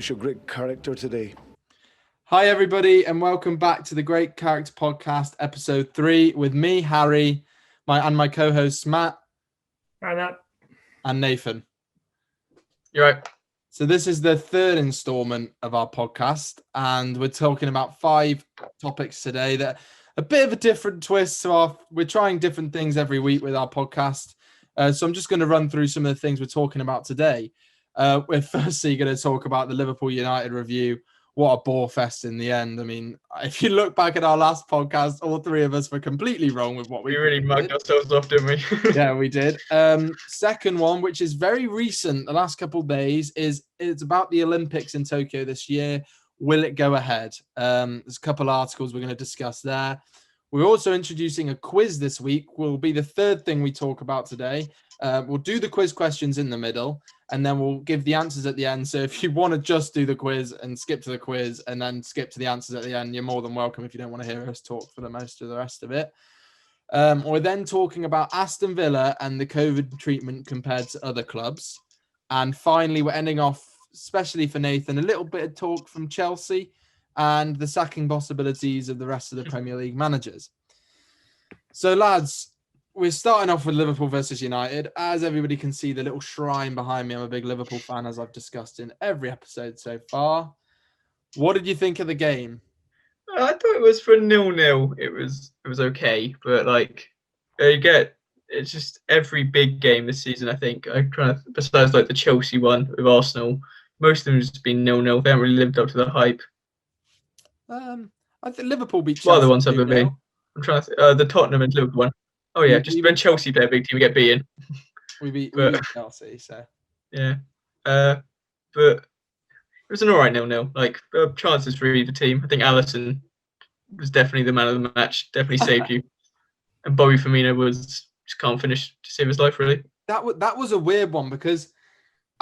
show great character today. Hi, everybody, and welcome back to the Great Character Podcast, episode 3, with me, Harry, my co-hosts, Matt. Hi, Matt. And Nathan. You're right. So this is the third installment of our podcast, and we're talking about 5 topics today that are a bit of a different twist. So we're trying different things every week with our podcast. So I'm just going to run through some of the things we're talking about today. We're firstly going to talk about the Liverpool United review. What a bore fest in the end. I mean, if you look back at our last podcast, all 3 of us were completely wrong with what we really mugged ourselves off, didn't we? Yeah, we did. Second one, which is very recent, the last couple of days, it's about the Olympics in Tokyo this year. Will it go ahead? There's a couple of articles we're going to discuss there. We're also introducing a quiz this week. Will be the third thing we talk about today. We'll do the quiz questions in the middle, and then we'll give the answers at the end. So if you want to just do the quiz and skip to the quiz and then skip to the answers at the end, you're more than welcome if you don't want to hear us talk for the most of the rest of it. We're then talking about Aston Villa and the COVID treatment compared to other clubs. And finally, we're ending off, especially for Nathan, a little bit of talk from Chelsea and the sacking possibilities of the rest of the Premier League managers. So, lads, we're starting off with Liverpool versus United. As everybody can see, the little shrine behind me, I'm a big Liverpool fan, as I've discussed in every episode so far. What did you think of the game? I thought it was for 0-0. It was okay, but it's just every big game this season. I think besides like the Chelsea one with Arsenal, most of them have just been 0-0. They haven't really lived up to the hype. I think Liverpool beat Chelsea. What other ones have there been? I'm trying to the Tottenham and Liverpool one. Oh yeah, just when Chelsea play a big team, we get beaten. We beat Chelsea, so yeah. But it was an alright 0-0. Like chances for either team. I think Alisson was definitely the man of the match. Definitely saved you. And Bobby Firmino just can't finish to save his life really. That was a weird one because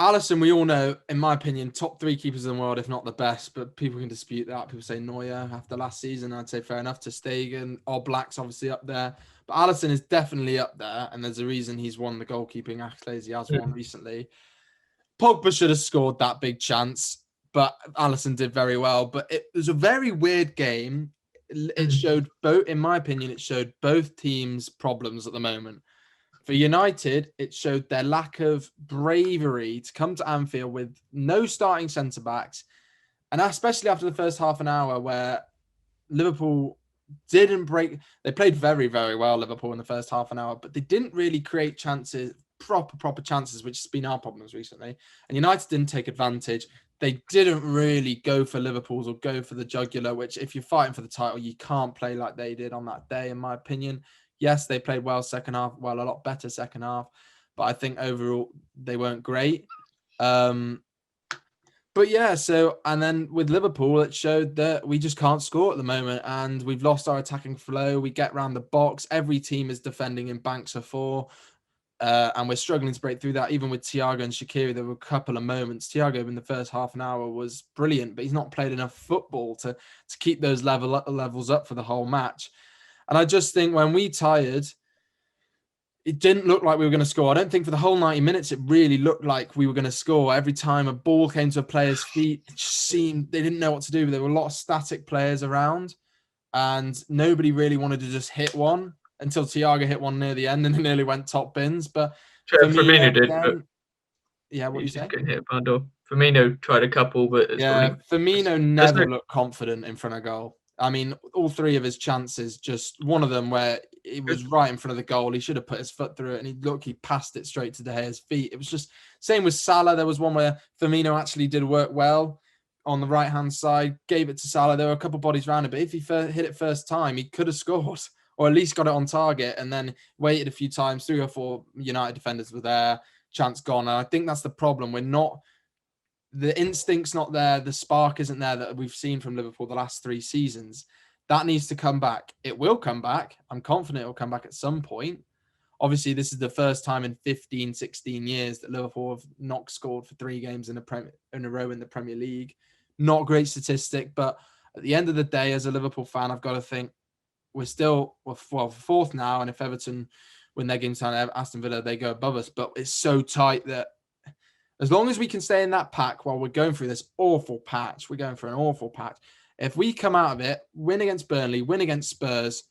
Alisson, we all know, in my opinion, top 3 keepers in the world, if not the best. But people can dispute that. People say Neuer after last season. I'd say fair enough. Ter Stegen, Oblak's obviously up there. But Alisson is definitely up there. And there's a reason he's won the goalkeeping accolades he has won recently. Pogba should have scored that big chance. But Alisson did very well. But it was a very weird game. It showed both, in my opinion, it showed both teams' problems at the moment. For United, it showed their lack of bravery to come to Anfield with no starting centre-backs. And especially after the first half an hour where Liverpool didn't break. They played very, very well, Liverpool, in the first half an hour, but they didn't really create chances, proper chances, which has been our problems recently. And United didn't take advantage. They didn't really go for Liverpool's or go for the jugular, which if you're fighting for the title, you can't play like they did on that day, in my opinion. Yes, they played well second half, a lot better second half, but I think overall they weren't great. But yeah, and then with Liverpool, it showed that we just can't score at the moment and we've lost our attacking flow. We get around the box. Every team is defending in banks of 4. And we're struggling to break through that. Even with Thiago and Shaqiri, there were a couple of moments. Thiago in the first half an hour was brilliant, but he's not played enough football to keep those levels up for the whole match. And I just think when we tired, it didn't look like we were going to score. I don't think for the whole 90 minutes, it really looked like we were going to score. Every time a ball came to a player's feet, it just seemed they didn't know what to do. There were a lot of static players around and nobody really wanted to just hit one until Thiago hit one near the end and it nearly went top bins. But Firmino did. But yeah, what you say? Getting hit by Firmino tried a couple, but Firmino never looked confident in front of goal. I mean, all 3 of his chances, just one of them where it was right in front of the goal. He should have put his foot through it and he passed it straight to De Gea's feet. It was just same with Salah. There was one where Firmino actually did work well on the right-hand side, gave it to Salah. There were a couple bodies around it, but if he hit it first time, he could have scored or at least got it on target and then waited a few times. 3 or 4 United defenders were there, chance gone. And I think that's the problem. The instinct's not there. The spark isn't there that we've seen from Liverpool the last 3 seasons. That needs to come back. It will come back. I'm confident it will come back at some point. Obviously, this is the first time in 15, 16 years that Liverpool have not scored for 3 games in a row in the Premier League. Not a great statistic, but at the end of the day, as a Liverpool fan, I've got to think we're 4th now. And if Everton win their games down Aston Villa, they go above us. But it's so tight that As long as we can stay in that pack while we're going through this awful patch, we're going for an awful patch. If we come out of it, win against Burnley, win against Spurs,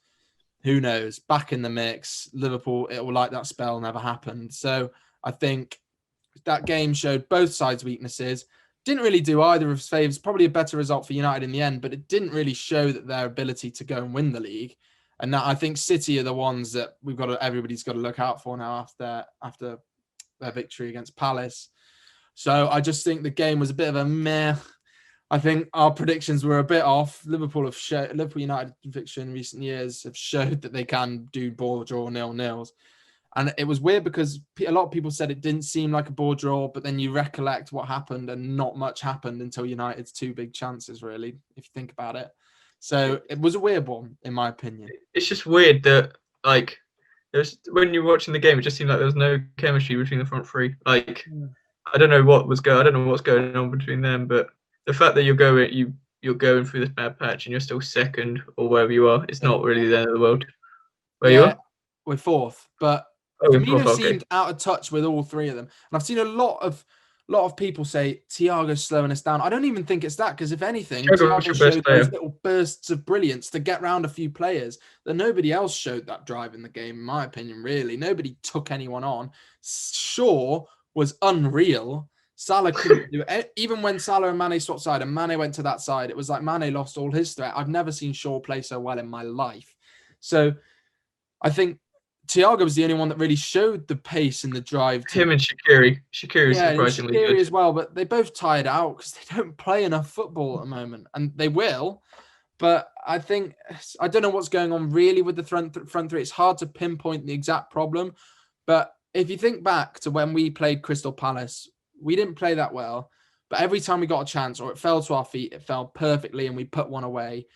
who knows? Back in the mix, Liverpool, it will like that spell never happened. So I think that game showed both sides' weaknesses. Didn't really do either of his favours. Probably a better result for United in the end, but it didn't really show that their ability to go and win the league. And now I think City are the ones that everybody's got to look out for now after their victory against Palace. So I just think the game was a bit of a meh. I think our predictions were a bit off. Liverpool United fixture in recent years have showed that they can do ball draw 0-0s. And it was weird because a lot of people said it didn't seem like a ball draw, but then you recollect what happened and not much happened until United's 2 big chances, really, if you think about it. So it was a weird one, in my opinion. It's just weird that, like, when you're watching the game, it just seemed like there was no chemistry between the front three. Like, I don't know what's going on between them, but the fact that you're going through this bad patch and you're still second or wherever you are, it's not really the end of the world. Where you are? We're 4th, but Firmino seemed out of touch with all 3 of them. And I've seen a lot of people say Thiago's slowing us down. I don't even think it's that, because if anything, Thiago showed those little bursts of brilliance to get round a few players that nobody else showed that drive in the game, in my opinion, really. Nobody took anyone on. Shaw was unreal. Salah couldn't do it. Even when Salah and Mane swapped side and Mane went to that side, it was like Mane lost all his threat. I've never seen Shaw play so well in my life. So I think Thiago was the only one that really showed the pace and the drive. Him and Shaqiri. Shaqiri surprisingly Shaqiri good as well, but they both tired out because they don't play enough football at the moment, and they will. But I think, I don't know what's going on really with the front 3. It's hard to pinpoint the exact problem. But if you think back to when we played Crystal Palace, we didn't play that well. But every time we got a chance or it fell to our feet, it fell perfectly and we put one away.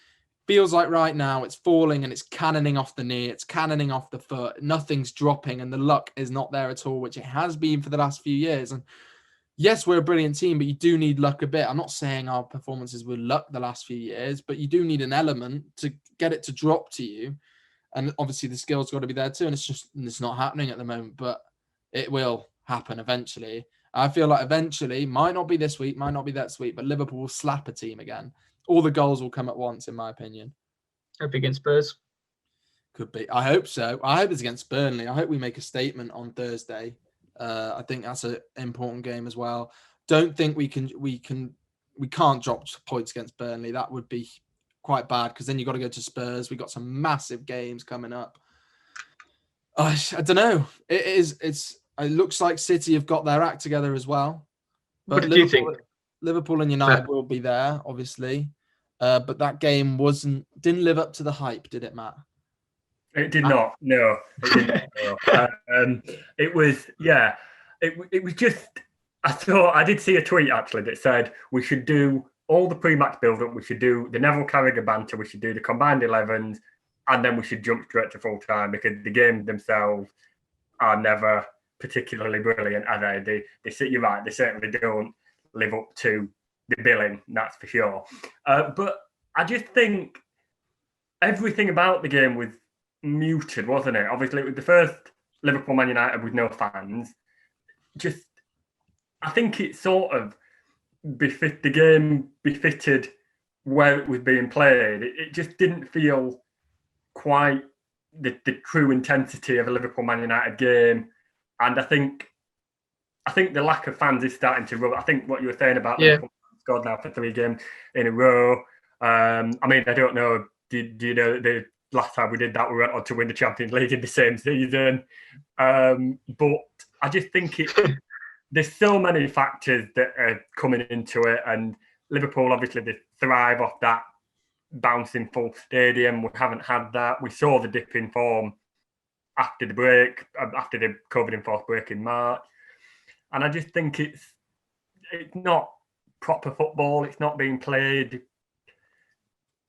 Feels like right now it's falling and it's cannoning off the knee, it's cannoning off the foot, nothing's dropping and the luck is not there at all, which it has been for the last few years. And yes, we're a brilliant team, but you do need luck a bit. I'm not saying our performances were luck the last few years, but you do need an element to get it to drop to you. And obviously the skill's got to be there too. And it's not happening at the moment, but it will happen eventually. I feel like eventually, might not be this week, might not be that week, but Liverpool will slap a team again. All the goals will come at once, in my opinion. Hope against Spurs. Could be. I hope so. I hope it's against Burnley. I hope we make a statement on Thursday. I think that's an important game as well. Don't think we can't drop points against Burnley. That would be quite bad, because then you've got to go to Spurs. We've got some massive games coming up. I don't know. It looks like City have got their act together as well. But what do you think? Liverpool and United will be there, obviously. But that game didn't live up to the hype, did it, Matt? It did not. No, it did not. It was, yeah. It was just. I did see a tweet actually that said we should do all the pre-match build-up. We should do the Neville Carragher banter. We should do the combined 11s, and then we should jump straight to full time, because the games themselves are never particularly brilliant, are they? You're right. They certainly don't live up to the billing, that's for sure. But I just think everything about the game was muted, wasn't it? Obviously, it was the first Liverpool Man United with no fans. Just, I think it sort of the game befitted where it was being played. It just didn't feel quite the true intensity of a Liverpool Man United game. And I think the lack of fans is starting to rub. I think what you were saying about Liverpool scored now for 3 games in a row. I mean, I don't know. Do you know the last time we did that, we went on to win the Champions League in the same season? But I just think there's so many factors that are coming into it, and Liverpool obviously they thrive off that bouncing full stadium. We haven't had that. We saw the dip in form after the break, after the COVID-enforced break in March. And I just think it's not proper football. It's not being played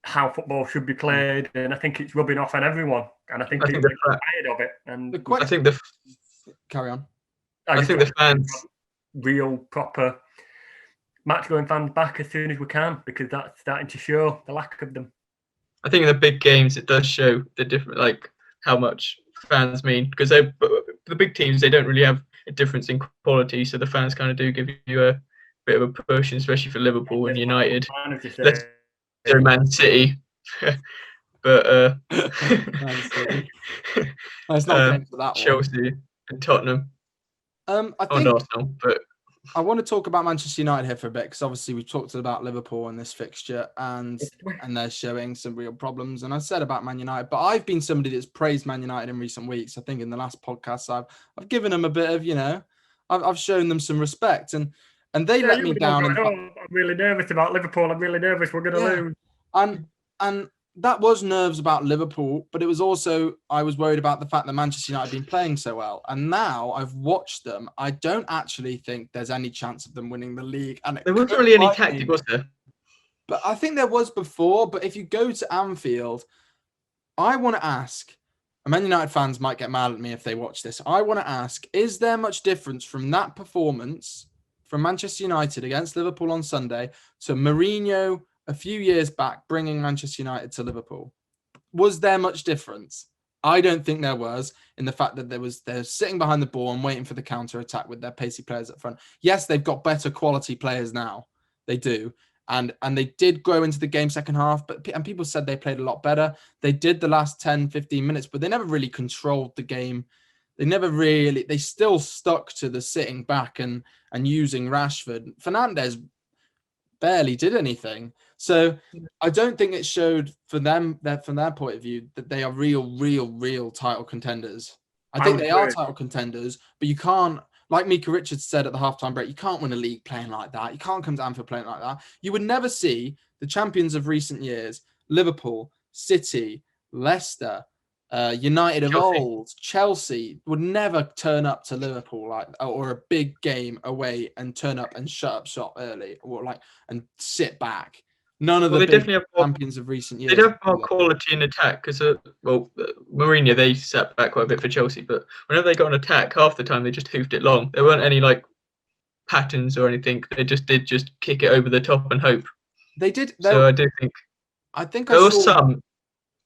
how football should be played. And I think it's rubbing off on everyone. And I think people are tired of it. And carry on. I think the fans... real, proper match-going fans back as soon as we can, because that's starting to show the lack of them. I think in the big games, it does show the different, like, how much fans mean, because the big teams, they don't really have a difference in quality, so the fans kind of do give you a bit of a push, especially for Liverpool and United. Let's say Man City, but Man City. It's not getting to that Chelsea and Tottenham. one. I And think Arsenal, but I want to talk about Manchester United here for a bit, because obviously we've talked about Liverpool and this fixture, and they're showing some real problems. And I said about Man United, but I've been somebody that's praised Man United in recent weeks. I think in the last podcast, I've given them a bit of, I've shown them some respect, and they let me down. I'm really nervous about Liverpool. I'm really nervous. We're going to lose. And that was nerves about Liverpool, but it was also, I was worried about the fact that Manchester United have been playing so well. And now I've watched them. I don't actually think there's any chance of them winning the league. And there wasn't really any tactic, was there? But I think there was before. But if you go to Anfield, I want to ask, and Man United fans might get mad at me if they watch this. I want to ask, is there much difference from that performance from Manchester United against Liverpool on Sunday to Mourinho a few years back bringing Manchester United to Liverpool? Was there much difference? I don't think there was, in the fact that they're sitting behind the ball and waiting for the counter attack with their pacey players up front. Yes, they've got better quality players now. They do. And they did grow into the game second half, and people said they played a lot better. They did the last 10, 15 minutes, but they never really controlled the game. They still stuck to the sitting back and using Rashford. Fernandes barely did anything. So I don't think it showed for them, that from their point of view, that they are real title contenders. I think they are title contenders, but you can't, like Mika Richards said at the halftime break, you can't win a league playing like that. You can't come to Anfield playing like that. You would never see the champions of recent years, Liverpool, City, Leicester, United of old, Chelsea, would never turn up to Liverpool or a big game away and turn up and shut up shop early and sit back. None of the big champions of recent years. They have more quality in attack because, Mourinho, they sat back quite a bit for Chelsea, but whenever they got an attack, half the time they just hoofed it long. There weren't any patterns or anything. They just did kick it over the top and hope. They did. So I do think. I think there was some.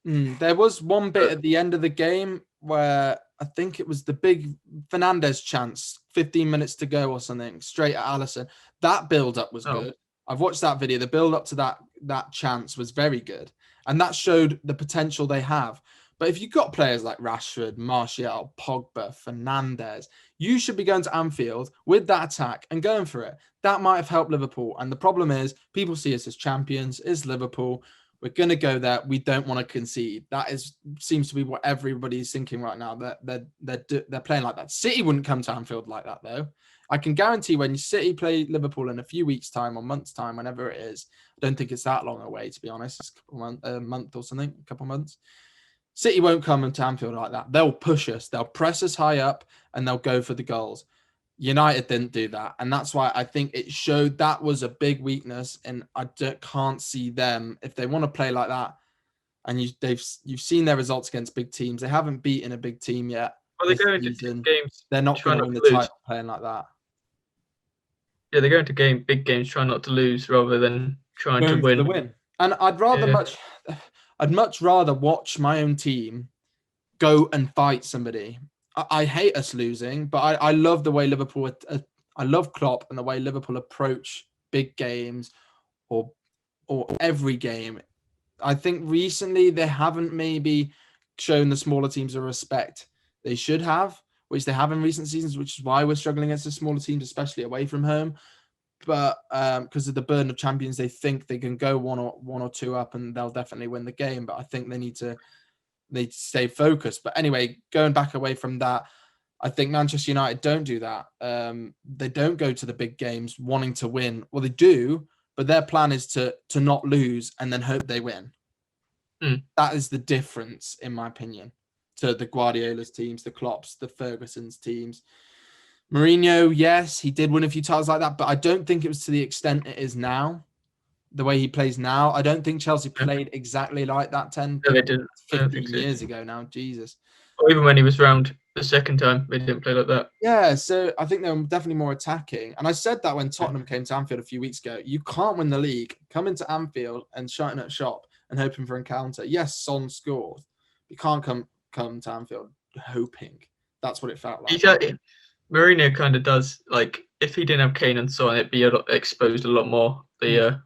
There was one bit at the end of the game where I think it was the big Fernandes chance, 15 minutes to go or something, straight at Alisson. That build-up was good. I've watched that video. The build-up to that chance was very good. And that showed the potential they have. But if you've got players like Rashford, Martial, Pogba, Fernandes, you should be going to Anfield with that attack and going for it. That might have helped Liverpool. And the problem is, people see us as champions. It's Liverpool. We're going to go there. We don't want to concede. That seems to be what everybody's thinking right now. They're playing like that. City wouldn't come to Anfield like that, though. I can guarantee when City play Liverpool in a few weeks' time or months' time, whenever it is, I don't think it's that long away, to be honest. It's a month or something, a couple of months. City won't come into Anfield like that. They'll push us. They'll press us high up and they'll go for the goals. United didn't do that. And that's why I think it showed that was a big weakness. And I can't see them, if they want to play like that, and you've seen their results against big teams. They haven't beaten a big team yet. Well, they go into games. They're not going to win the title playing like that. Yeah, they go into big games trying not to lose rather than trying to win. The win. And I'd much rather watch my own team go and fight somebody. I hate us losing, but I love the way Liverpool. I love Klopp and the way Liverpool approach big games or every game. I think recently they haven't maybe shown the smaller teams a respect they should have, which they have in recent seasons, which is why we're struggling against the smaller teams, especially away from home. But because of the burden of champions, they think they can go one or two up and they'll definitely win the game. But I think they need to stay focused. But anyway, going back away from that, I think Manchester United don't do that. They don't go to the big games wanting to win. Well, they do, but their plan is to not lose and then hope they win. That is the difference, in my opinion, to the Guardiola's teams, the Klopps, the Ferguson's teams. Mourinho, yes, he did win a few titles like that, but I don't think it was to the extent it is now, the way he plays now. I don't think Chelsea played exactly like that 15 years ago now. Jesus. Or even when he was round the second time, they didn't play like that. Yeah, so I think they were definitely more attacking. And I said that when Tottenham came to Anfield a few weeks ago. You can't win the league, come into Anfield and shutting up shop and hoping for an encounter. Yes, Son scored. You can't come to Anfield hoping. That's what it felt like. Mourinho kind of does, like, if he didn't have Kane and so on, it'd be exposed a lot more the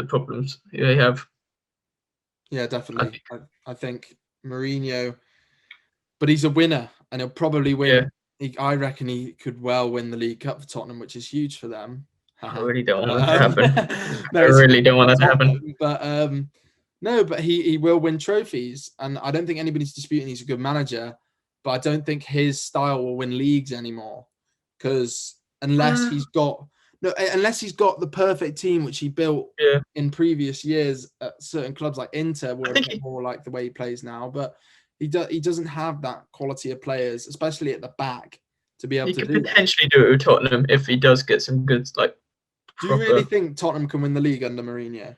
problems they have. Yeah, definitely. I think Mourinho, but he's a winner, and he'll probably win. Yeah. I reckon he could well win the League Cup for Tottenham, which is huge for them. I really don't want that to happen. I it's really don't want that to happen. But no, but he will win trophies, and I don't think anybody's disputing he's a good manager. But I don't think his style will win leagues anymore, because unless he's got the perfect team which he built in previous years at certain clubs like Inter, where it's more like the way he plays now. But he doesn't have that quality of players, especially at the back, to be able to do. He could potentially do it with Tottenham if he does get some good, like. Do you really think Tottenham can win the league under Mourinho?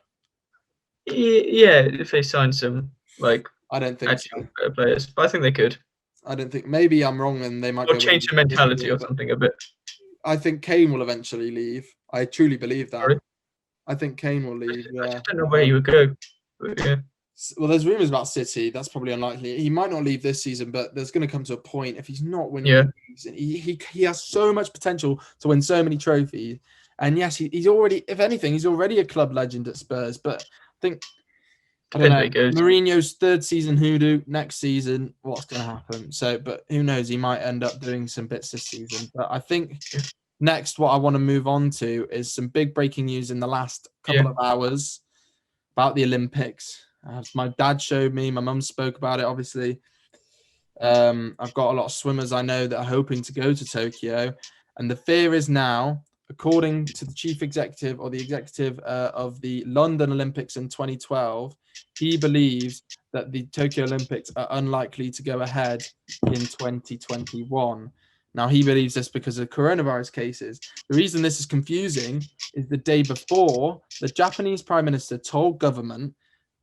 Yeah, if they sign some, like, I don't think so. Better players, but I think they could. I don't think. Maybe I'm wrong, and they might or change the mentality or something a bit. I think Kane will eventually leave. I truly believe that. Sorry? I think Kane will leave. I just don't know where he would go. But, yeah. Well, there's rumours about City. That's probably unlikely. He might not leave this season, but there's going to come to a point if he's not winning. He has so much potential to win so many trophies. And yes, he's already, if anything, he's already a club legend at Spurs. But I think, I don't know, Mourinho's third season hoodoo, next season, what's going to happen? So, but who knows? He might end up doing some bits this season. But I think next, what I want to move on to is some big breaking news in the last couple of hours about the Olympics. My dad showed me, my mum spoke about it, obviously. I've got a lot of swimmers I know that are hoping to go to Tokyo. And the fear is now, according to the chief executive or the executive of the London Olympics in 2012, he believes that the Tokyo Olympics are unlikely to go ahead in 2021. Now, he believes this because of coronavirus cases. The reason this is confusing is the day before, the Japanese Prime Minister told government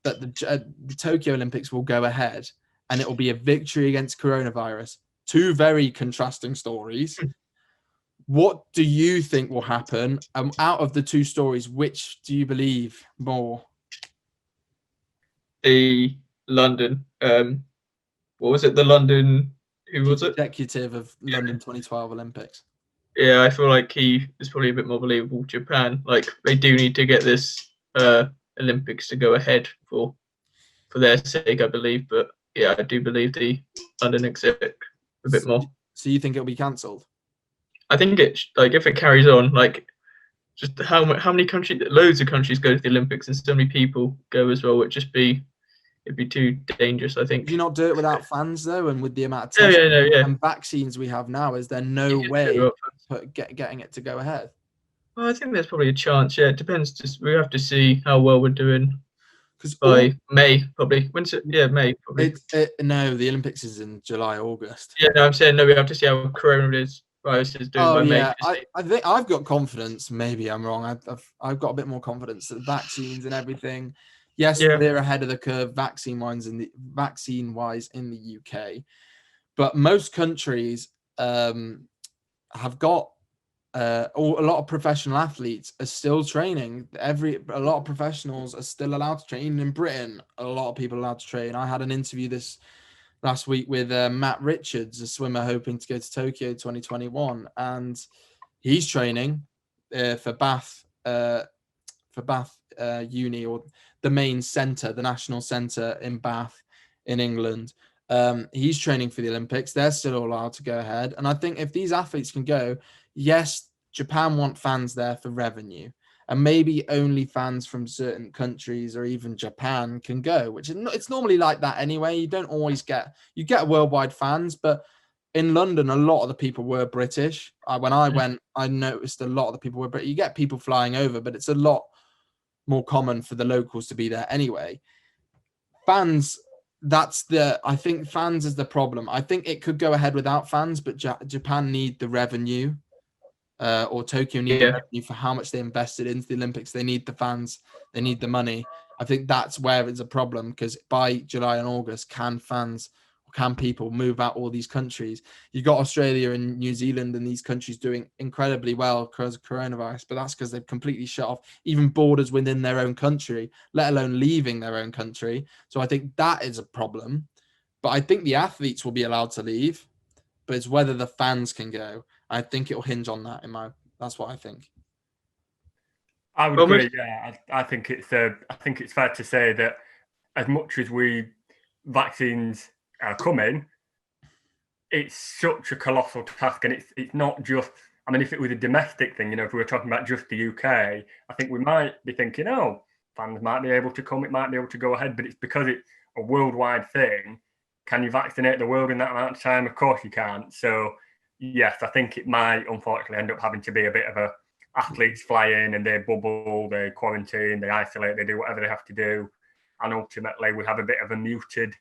that the Tokyo Olympics will go ahead and it will be a victory against coronavirus. Two very contrasting stories. What do you think will happen? Out of the two stories, which do you believe more? The London, what was it? The London, who was it? Executive of London 2012 Olympics. Yeah, I feel like he is probably a bit more believable. Japan, like, they do need to get this Olympics to go ahead for their sake, I believe. But yeah, I do believe the London exec a bit more. So you think it'll be cancelled? I think it's like, if it carries on, like, just how many countries, loads of countries go to the Olympics and so many people go as well. It'd be too dangerous, I think. Do you not do it without fans though, and with the amount of tests and vaccines we have now? Is there no way getting it to go ahead? Well, I think there's probably a chance. Yeah, it depends. Just we have to see how well we're doing. Because by May, probably. When's it? Yeah, May, probably. No, the Olympics is in July, August. Yeah, no, I'm saying no. We have to see how coronavirus is doing by May. I think I've got confidence. Maybe I'm wrong. I've got a bit more confidence that vaccines and everything. Yes, they're ahead of the curve vaccine-wise in the UK, but most countries have got a lot of professional athletes are still training. A lot of professionals are still allowed to train. In Britain, a lot of people are allowed to train. I had an interview this last week with Matt Richards, a swimmer hoping to go to Tokyo 2021, and he's training for Bath Uni, or the main centre, the national centre in Bath in England. He's training for the Olympics. They're still allowed to go ahead. And I think if these athletes can go, yes, Japan want fans there for revenue. And maybe only fans from certain countries or even Japan can go, which it's normally like that anyway. You don't always get worldwide fans, but in London, a lot of the people were British. When I went, I noticed a lot of the people were British. You get people flying over, but it's a lot more common for the locals to be there anyway. Fans, I think fans is the problem. I think it could go ahead without fans, but Japan need the revenue, or Tokyo need the revenue for how much they invested into the Olympics. They need the fans, they need the money. I think that's where it's a problem, because by July and August, can people move out all these countries? You got Australia and New Zealand and these countries doing incredibly well because of coronavirus, but that's because they've completely shut off even borders within their own country, let alone leaving their own country. So I think that is a problem. But I think the athletes will be allowed to leave, but it's whether the fans can go. I think it'll hinge on that. That's what I think. I would agree. Yeah, I think it's fair to say that as much as vaccines are coming, it's such a colossal task, and it's not just. I mean, if it was a domestic thing, if we were talking about just the UK, I think we might be thinking, oh, fans might be able to come, it might be able to go ahead, but it's because it's a worldwide thing. Can you vaccinate the world in that amount of time? Of course you can't. So, yes, I think it might unfortunately end up having to be a bit of a athletes fly in and they bubble, they quarantine, they isolate, they do whatever they have to do. And ultimately, we have a bit of a muted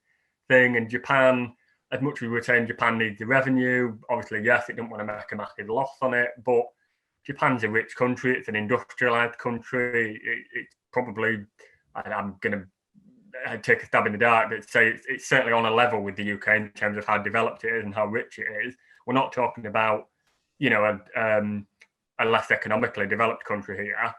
thing. And Japan, as much as we were saying Japan needs the revenue, obviously, yes, it didn't want to make a massive loss on it, but Japan's a rich country. It's an industrialized country. It's probably, I'm going to take a stab in the dark, but say it's certainly on a level with the UK in terms of how developed it is and how rich it is. We're not talking about, a less economically developed country here,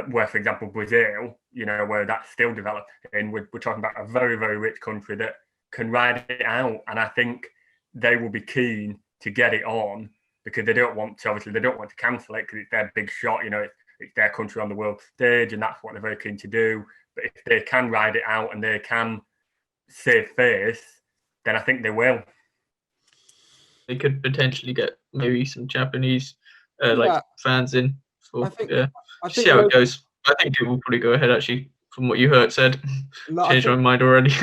where, for example, Brazil, where that's still developed, and we're talking about a very, very rich country that can ride it out. And I think they will be keen to get it on because they don't want to cancel it because it's their big shot. It's their country on the world stage, and that's what they're very keen to do. But if they can ride it out and they can save face, then I think they will. They could potentially get maybe some Japanese fans in. See how it goes. I think it will probably go ahead, actually, from what you said. Changed my mind already.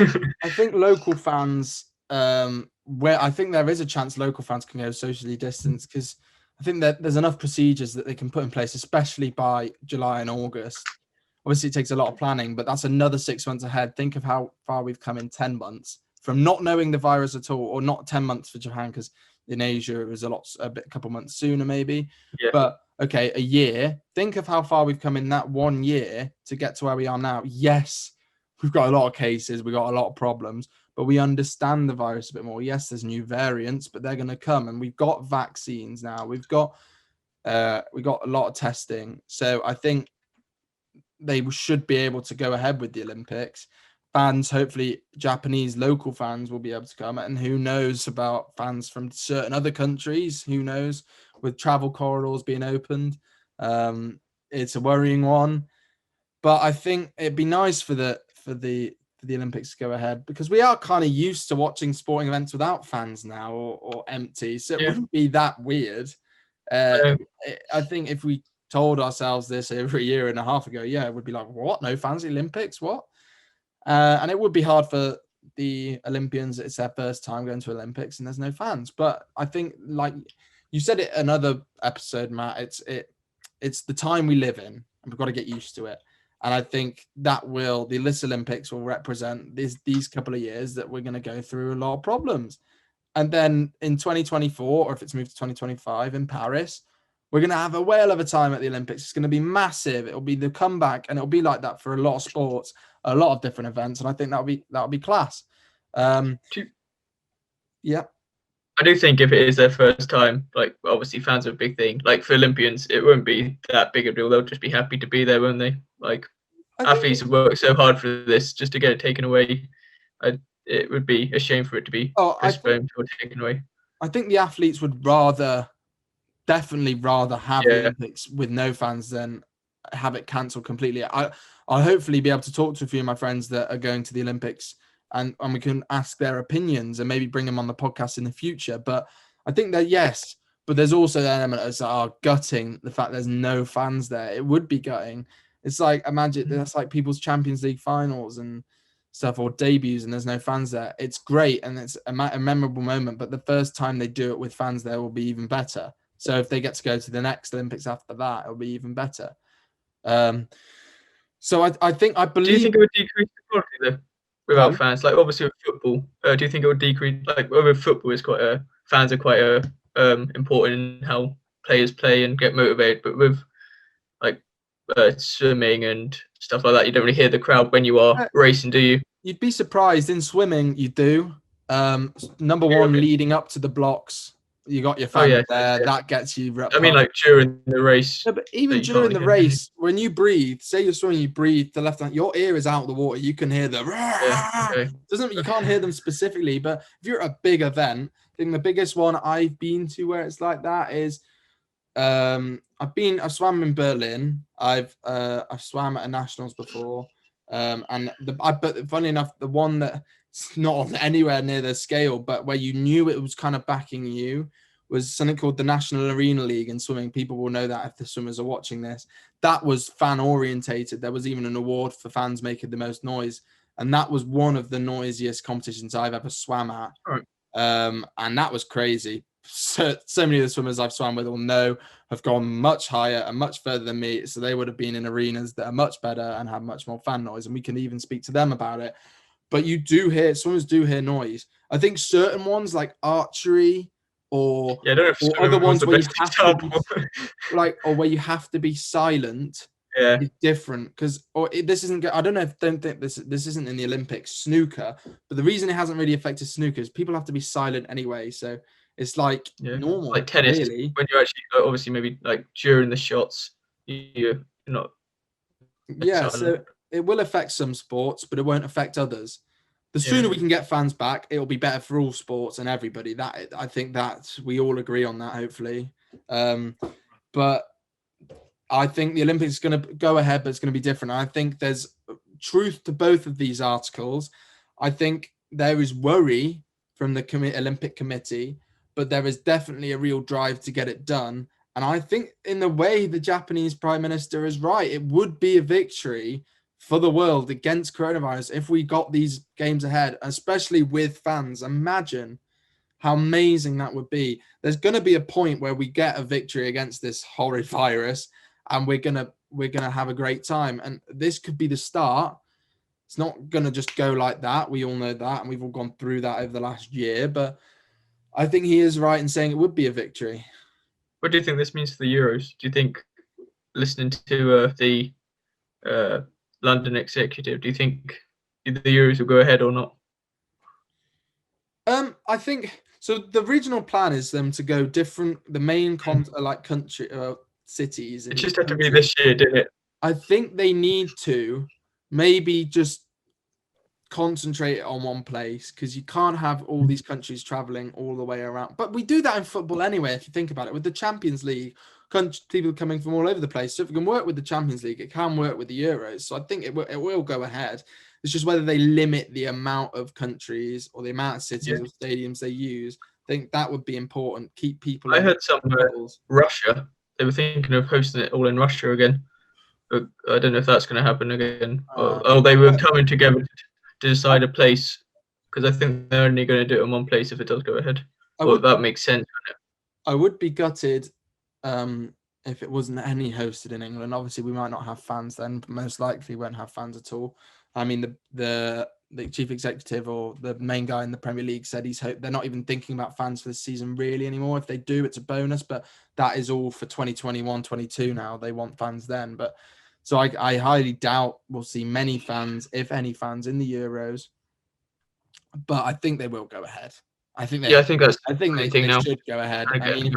I think local fans, where I think there is a chance local fans can go socially distanced, because I think that there's enough procedures that they can put in place, especially by July and August. Obviously, it takes a lot of planning, but that's another 6 months ahead. Think of how far we've come in 10 months from not knowing the virus at all, or not 10 months for Japan, because in Asia it was a couple months sooner maybe. Yeah. But okay, a year. Think of how far we've come in that 1 year to get to where we are now. Yes, we've got a lot of cases, we've got a lot of problems, but we understand the virus a bit more. Yes, there's new variants, but they're going to come, and we've got vaccines now. We've got a lot of testing. So I think they should be able to go ahead with the Olympics. Fans, hopefully Japanese local fans will be able to come, and who knows about fans from certain other countries, who knows, with travel corridors being opened. It's a worrying one, but I think it'd be nice for the Olympics to go ahead, because we are kind of used to watching sporting events without fans now, or empty, so it wouldn't be that weird. I think if we told ourselves this over a year and a half ago, it would be like, what? No fans at the Olympics? What? And it would be hard for the Olympians. It's their first time going to Olympics and there's no fans. But I think, like you said it another episode, Matt, it's the time we live in, and we've got to get used to it. And I think the Olympics will represent these couple of years that we're going to go through a lot of problems. And then in 2024, or if it's moved to 2025 in Paris, we're going to have a whale of a time at the Olympics. It's going to be massive. It'll be the comeback, and it'll be like that for a lot of sports, a lot of different events. And I think that'll be class. Yeah. I do think if it is their first time, like, obviously fans are a big thing. Like, for Olympians, it won't be that big a deal. They'll just be happy to be there, won't they? Like, athletes have worked so hard for this, just to get it taken away. It would be a shame for it to be postponed or taken away. I think the athletes would definitely rather have the Olympics with no fans than have it cancelled completely. I'll hopefully be able to talk to a few of my friends that are going to the Olympics, and we can ask their opinions and maybe bring them on the podcast in the future. But I think that, yes, but there's also an element of gutting the fact there's no fans there. It would be gutting. It's like, imagine that's like people's Champions League finals and stuff, or debuts, and there's no fans there. It's great and it's a memorable moment, but the first time they do it with fans there will be even better. So if they get to go to the next Olympics after that, it'll be even better. So I believe. Do you think it would decrease the quality though, without fans? Like, obviously with football, do you think it would decrease? Like, with football, fans are quite important in how players play and get motivated. But with like swimming and stuff like that, you don't really hear the crowd when you are racing, do you? You'd be surprised. In swimming, you do. Number one, leading up to the blocks, You got your fans yeah, there. yeah. That gets you. I mean, like during the race. No, but even you during can't the hear race, when you breathe, say you're swimming, you breathe the left hand, your ear is out of the water. You can hear the. Yeah, okay. You can't hear them specifically, but if you're at a big event, I think the biggest one I've been to where it's like that is, I've swam in Berlin. I've swam at a nationals before, but funny enough, the one that's not anywhere near the scale, but where you knew it was kind of backing you, was something called the National Arena League in swimming. People will know that if the swimmers are watching this. That was fan orientated. There was even an award for fans making the most noise, and that was one of the noisiest competitions I've ever swam at. Right. And that was crazy. So many of the swimmers I've swam with will know have gone much higher and much further than me. So they would have been in arenas that are much better and have much more fan noise. And we can even speak to them about it. But swimmers do hear noise. I think certain ones like archery or other ones where you have to be, or where you have to be silent. Yeah, is different because this isn't. I don't think this isn't in the Olympics. Snooker, but the reason it hasn't really affected snooker is people have to be silent anyway. So it's like normal, like tennis. Really. When you're actually obviously maybe like during the shots, you're not. Yeah, so it will affect some sports, but it won't affect others. The sooner we can get fans back, it'll be better for all sports and everybody. That I think that we all agree on that. Hopefully, but I think the Olympics is going to go ahead, but it's going to be different. I think there's truth to both of these articles. I think there is worry from the Olympic Committee, but there is definitely a real drive to get it done. And I think in the way the Japanese Prime Minister is right, it would be a victory for the world against coronavirus if we got these games ahead, especially with fans. Imagine how amazing that would be. There's going to be a point where we get a victory against this horrid virus, and we're gonna have a great time. And this could be the start. It's not gonna just go like that. We all know that, and we've all gone through that over the last year. But I think he is right in saying it would be a victory. What do you think this means for the Euros? Do you think, listening to the London executive, do you think the Euros will go ahead or not? I think so. The regional plan is them to go different. The main country cities. It just had to be this year, didn't it? I think they need to maybe just concentrate on one place, because you can't have all these countries traveling all the way around. But we do that in football anyway, if you think about it. With the Champions League, people coming from all over the place. So if it can work with the Champions League, it can work with the Euros. So I think it will go ahead. It's just whether they limit the amount of countries or the amount of cities or stadiums they use. I think that would be important. Keep people. I heard some Russia. They were thinking of hosting it all in Russia again. But I don't know if that's going to happen again. They were coming together to decide a place, because I think they're only going to do it in one place if it does go ahead. That makes sense. I would be gutted if it wasn't any hosted in England. Obviously, we might not have fans then, but most likely won't have fans at all. I mean, the chief executive or the main guy in the Premier League said they're not even thinking about fans for this season really anymore. If they do, it's a bonus, but that is all for 2021-22 now. They want fans then. But so I highly doubt we'll see many fans, if any fans, in the Euros. But I think they will go ahead. I think they should go ahead. I mean,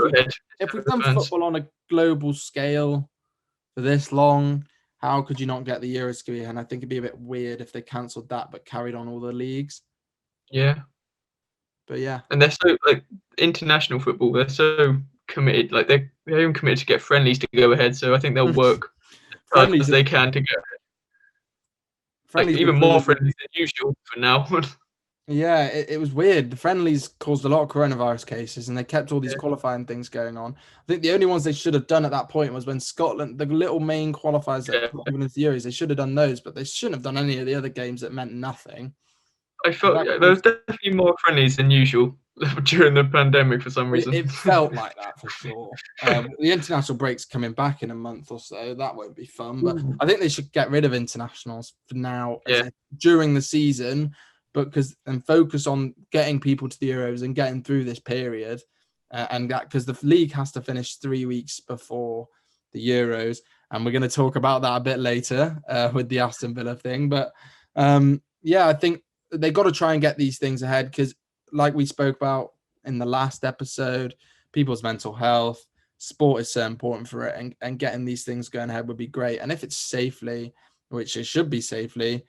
if we've done football on a global scale for this long, how could you not get the Euros to be? And I think it'd be a bit weird if they cancelled that but carried on all the leagues. Yeah. But yeah. And they're so, international football, they're so committed. They're even committed to get friendlies to go ahead. So I think they'll work as hard as they can to go ahead. Even more friendlies than usual for now. Yeah, it was weird. The friendlies caused a lot of coronavirus cases, and they kept all these qualifying things going on. I think the only ones they should have done at that point was when Scotland, the little main qualifiers that given into the Euros, they should have done those, but they shouldn't have done any of the other games that meant nothing. I felt there was definitely more friendlies than usual during the pandemic for some reason. It felt like that for sure. The international break's coming back in a month or so. That won't be fun, but I think they should get rid of internationals for now during the season. And focus on getting people to the Euros and getting through this period, and that because the league has to finish 3 weeks before the Euros, and we're going to talk about that a bit later with the Aston Villa thing. But I think they got to try and get these things ahead, because, like we spoke about in the last episode, people's mental health. Sport is so important for it, and getting these things going ahead would be great. And if it's safely, which it should be safely,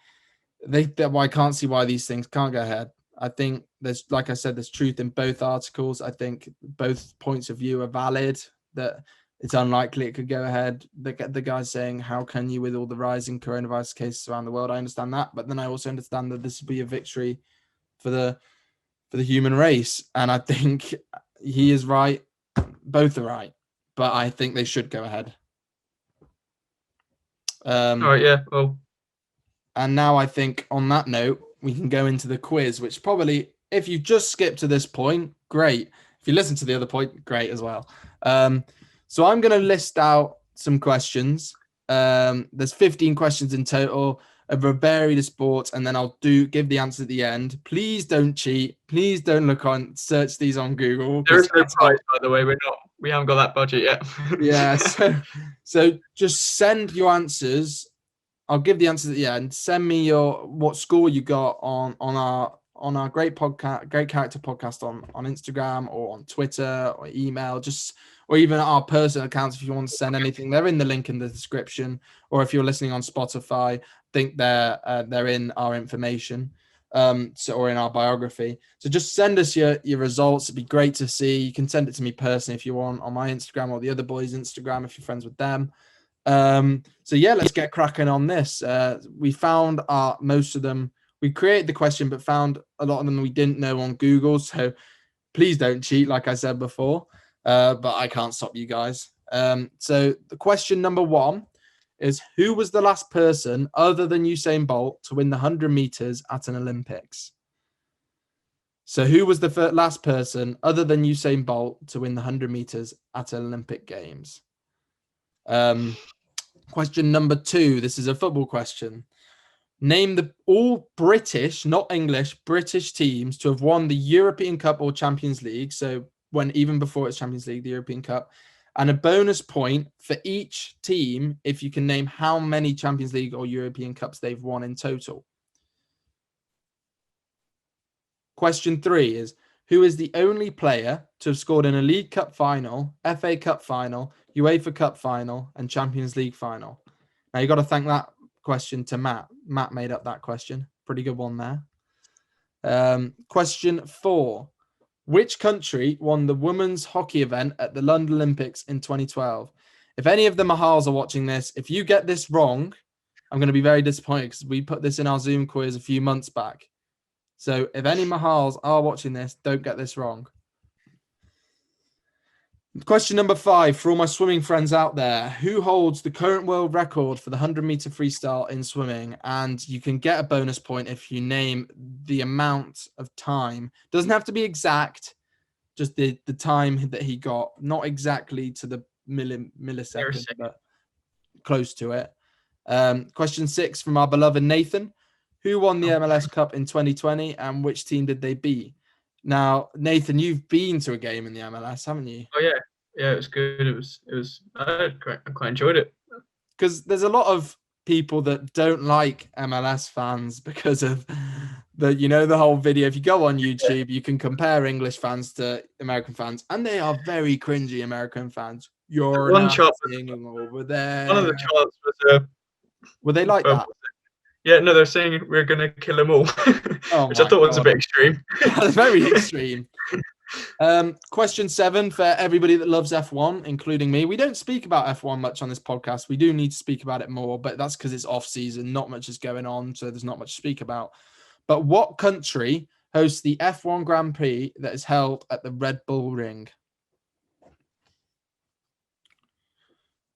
I can't see why these things can't go ahead. I think there's, like I said, there's truth in both articles. I think both points of view are valid, that it's unlikely it could go ahead. The guy's saying, how can you, with all the rising coronavirus cases around the world? I understand that. But then I also understand that this would be a victory for the human race. And I think he is right. Both are right. But I think they should go ahead. All right, yeah. Well, and now I think on that note, we can go into the quiz, which probably, if you just skip to this point, great. If you listen to the other point, great as well. So I'm going to list out some questions. There's 15 questions in total over a varied of sports, and then I'll give the answer at the end. Please don't cheat. Please don't search these on Google. There is no prize, by the way. We haven't got that budget yet. Yeah. So just send your answers. I'll give the answers at the end. Send me what score you got on our great character podcast on Instagram or on Twitter or email, or even our personal accounts if you want to send anything. They're in the link in the description, or if you're listening on Spotify, I think they're in our information, or in our biography. So just send us your results. It'd be great to see. You can send it to me personally if you want on my Instagram or the other boys' Instagram if you're friends with them. So yeah, let's get cracking on this. We found most of them. We created the question, but found a lot of them we didn't know on Google. So please don't cheat, like I said before. But I can't stop you guys. So the question number 1 is, who was the last person other than Usain Bolt to win the 100 meters at an Olympics? So who was the last person other than Usain Bolt to win the 100 meters at an Olympic Games? Question number 2. This is a football question. Name the all British, not English, British teams to have won the European Cup or Champions League. So even before it's Champions League, the European Cup, and a bonus point for each team if you can name how many Champions League or European Cups they've won in total. Question 3 is, who is the only player to have scored in a League Cup final, FA Cup final, UEFA Cup final, and Champions League final? Now, you got to thank that question to Matt. Matt made up that question. Pretty good one there. Question 4. Which country won the women's hockey event at the London Olympics in 2012? If any of the Mahals are watching this, if you get this wrong, I'm going to be very disappointed because we put this in our Zoom quiz a few months back. So if any Mahals are watching this, don't get this wrong. Question number 5, for all my swimming friends out there, who holds the current world record for the 100-meter freestyle in swimming? And you can get a bonus point if you name the amount of time. Doesn't have to be exact, just the time that he got, not exactly to the millisecond, but close to it. Question 6 from our beloved Nathan. Who won the MLS Cup in 2020 and which team did they beat? Now, Nathan, you've been to a game in the MLS, haven't you? Oh yeah, it was good. It was. I quite enjoyed it. Because there's a lot of people that don't like MLS fans because of the whole video. If you go on YouTube, you can compare English fans to American fans, and they are very cringy American fans. You're one not chart singing over there. One of the charts was. Were they like that? Yeah, no, they're saying we're going to kill them all, which I thought was a bit extreme. That's very extreme. Question 7 for everybody that loves F1, including me. We don't speak about F1 much on this podcast. We do need to speak about it more, but that's because it's off season. Not much is going on, so there's not much to speak about. But what country hosts the F1 Grand Prix that is held at the Red Bull Ring?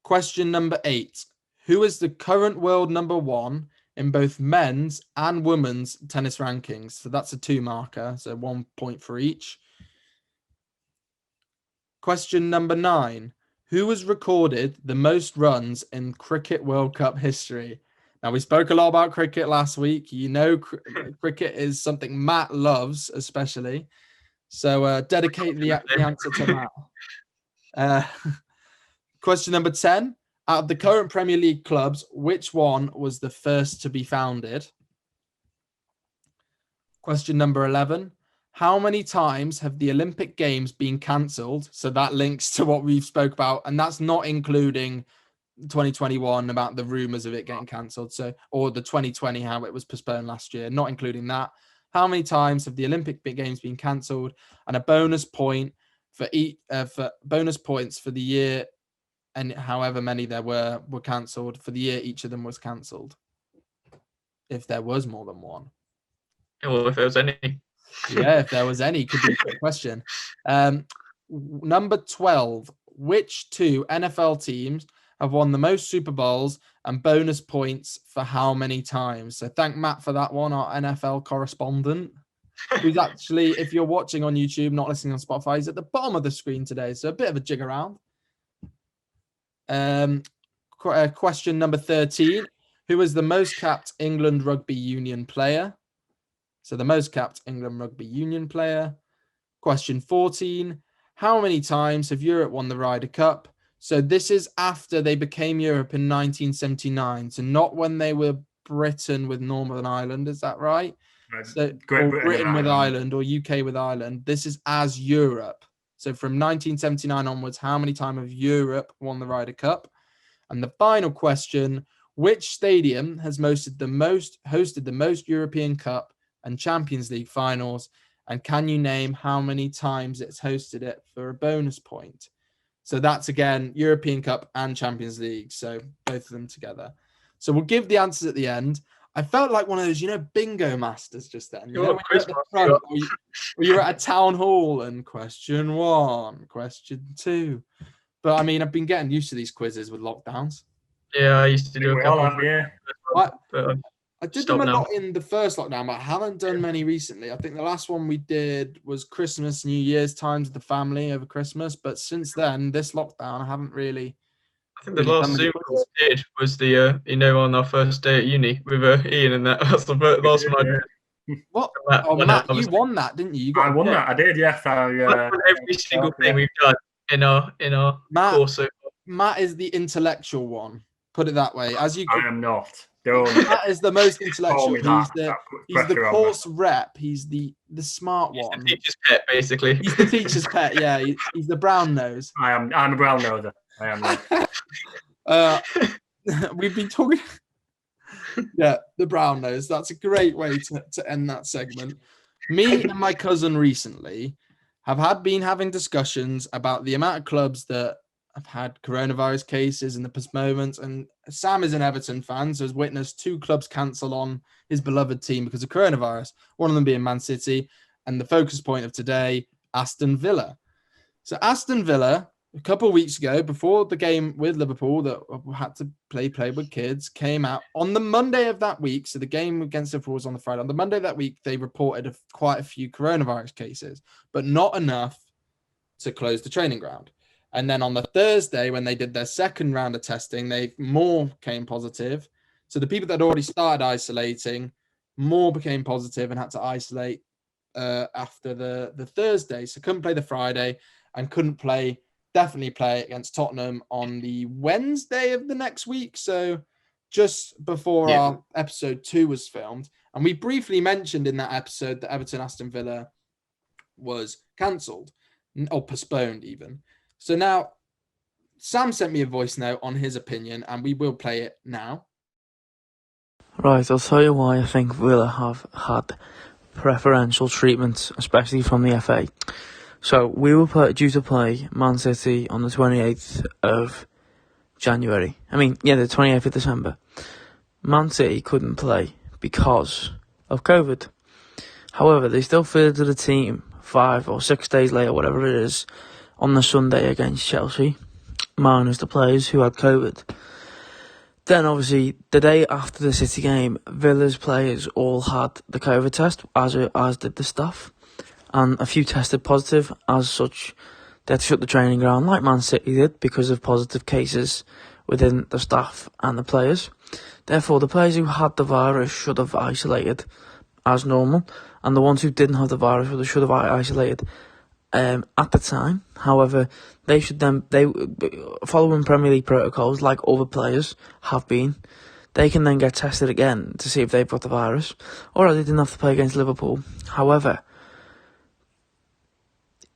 Question number 8. Who is the current world number 1 in both men's and women's tennis rankings? So that's a 2 marker, so 1 point for each. Question number 9. Who has recorded the most runs in Cricket World Cup history? Now, we spoke a lot about cricket last week. You know, cricket is something Matt loves, especially. So dedicate the answer to Matt. Question number 10. Out of the current Premier League clubs, which one was the first to be founded? Question number 11. how many times have the Olympic Games been cancelled? So that links to what we've spoke about, and that's not including 2021 about the rumours of it getting cancelled. So, or the 2020 how it was postponed last year, not including that. How many times have the Olympic Games been cancelled? And a bonus point for bonus points for the year, and however many there were cancelled for the year each of them was cancelled. If there was more than one. Or if there was any. Yeah, if there was any, could be a quick question. Number 12. Which 2 NFL teams have won the most Super Bowls and bonus points for how many times? So thank Matt for that one, our NFL correspondent, who's actually, if you're watching on YouTube, not listening on Spotify, he's at the bottom of the screen today. So a bit of a jig around. Question number 13. Who is the most capped England Rugby Union player? So the most capped England Rugby Union player. Question 14. How many times have Europe won the Ryder Cup? So this is after they became Europe in 1979. So not when they were Britain with Northern Ireland. Is that right? So, or Britain with Ireland or UK with Ireland. This is as Europe. So from 1979 onwards, how many times have Europe won the Ryder Cup? And the final question, which stadium has hosted the most European Cup and Champions League finals? And can you name how many times it's hosted it for a bonus point? So that's, again, European Cup and Champions League. So both of them together. So we'll give the answers at the end. I felt like one of those, bingo masters just then. You're at the front, or you're at a town hall and question 1, question 2. But, I mean, I've been getting used to these quizzes with lockdowns. Yeah, I used to do a couple. I did them a lot in the first lockdown, but I haven't done many recently. I think the last one we did was Christmas, New Year's times with the family over Christmas. But since then, this lockdown, I haven't really. I think the last Zoom call we did was the, on our first day at uni with Ian and that. That's the last one I did. What? Matt, you won that, didn't you? I won that. I did, yes. Every single thing we've done in our course. So Matt is the intellectual one. Put it that way. I am not. Matt is the most intellectual. He's the course rep. He's the smart one. He's the teacher's pet, basically. He's the teacher's pet. Yeah, he's the brown nose. I'm a brown noser. I am. We've been talking. Yeah, the brown nose. That's a great way to end that segment. Me and my cousin recently have been having discussions about the amount of clubs that have had coronavirus cases and the postponements. And Sam is an Everton fan, so has witnessed 2 clubs cancel on his beloved team because of coronavirus, one of them being Man City, and the focus point of today, Aston Villa. So Aston Villa, a couple of weeks ago, before the game with Liverpool that had to play with kids, came out on the Monday of that week. So the game against Liverpool was on the Friday. On the Monday of that week, they reported quite a few coronavirus cases, but not enough to close the training ground. And then on the Thursday, when they did their second round of testing, more came positive. So the people that had already started isolating, more became positive and had to isolate after the Thursday. So couldn't play the Friday and couldn't definitely play against Tottenham on the Wednesday of the next week. So just before our episode 2 was filmed. And we briefly mentioned in that episode that Everton Aston Villa was cancelled or postponed even. So now, Sam sent me a voice note on his opinion, and we will play it now. Right, I'll tell you why I think Villa have had preferential treatment, especially from the FA. So, we were due to play Man City on the 28th of January. The 28th of December. Man City couldn't play because of COVID. However, they still fielded the team 5 or 6 days later, whatever it is, on the Sunday against Chelsea, minus the players who had COVID. Then, obviously, the day after the City game, Villa's players all had the COVID test, as did the staff, and a few tested positive. As such, they had to shut the training ground, like Man City did, because of positive cases within the staff and the players. Therefore, the players who had the virus should have isolated as normal, and the ones who didn't have the virus should have isolated at the time. However, they following Premier League protocols like other players have been, they can then get tested again to see if they've got the virus, or they didn't have to play against Liverpool. However,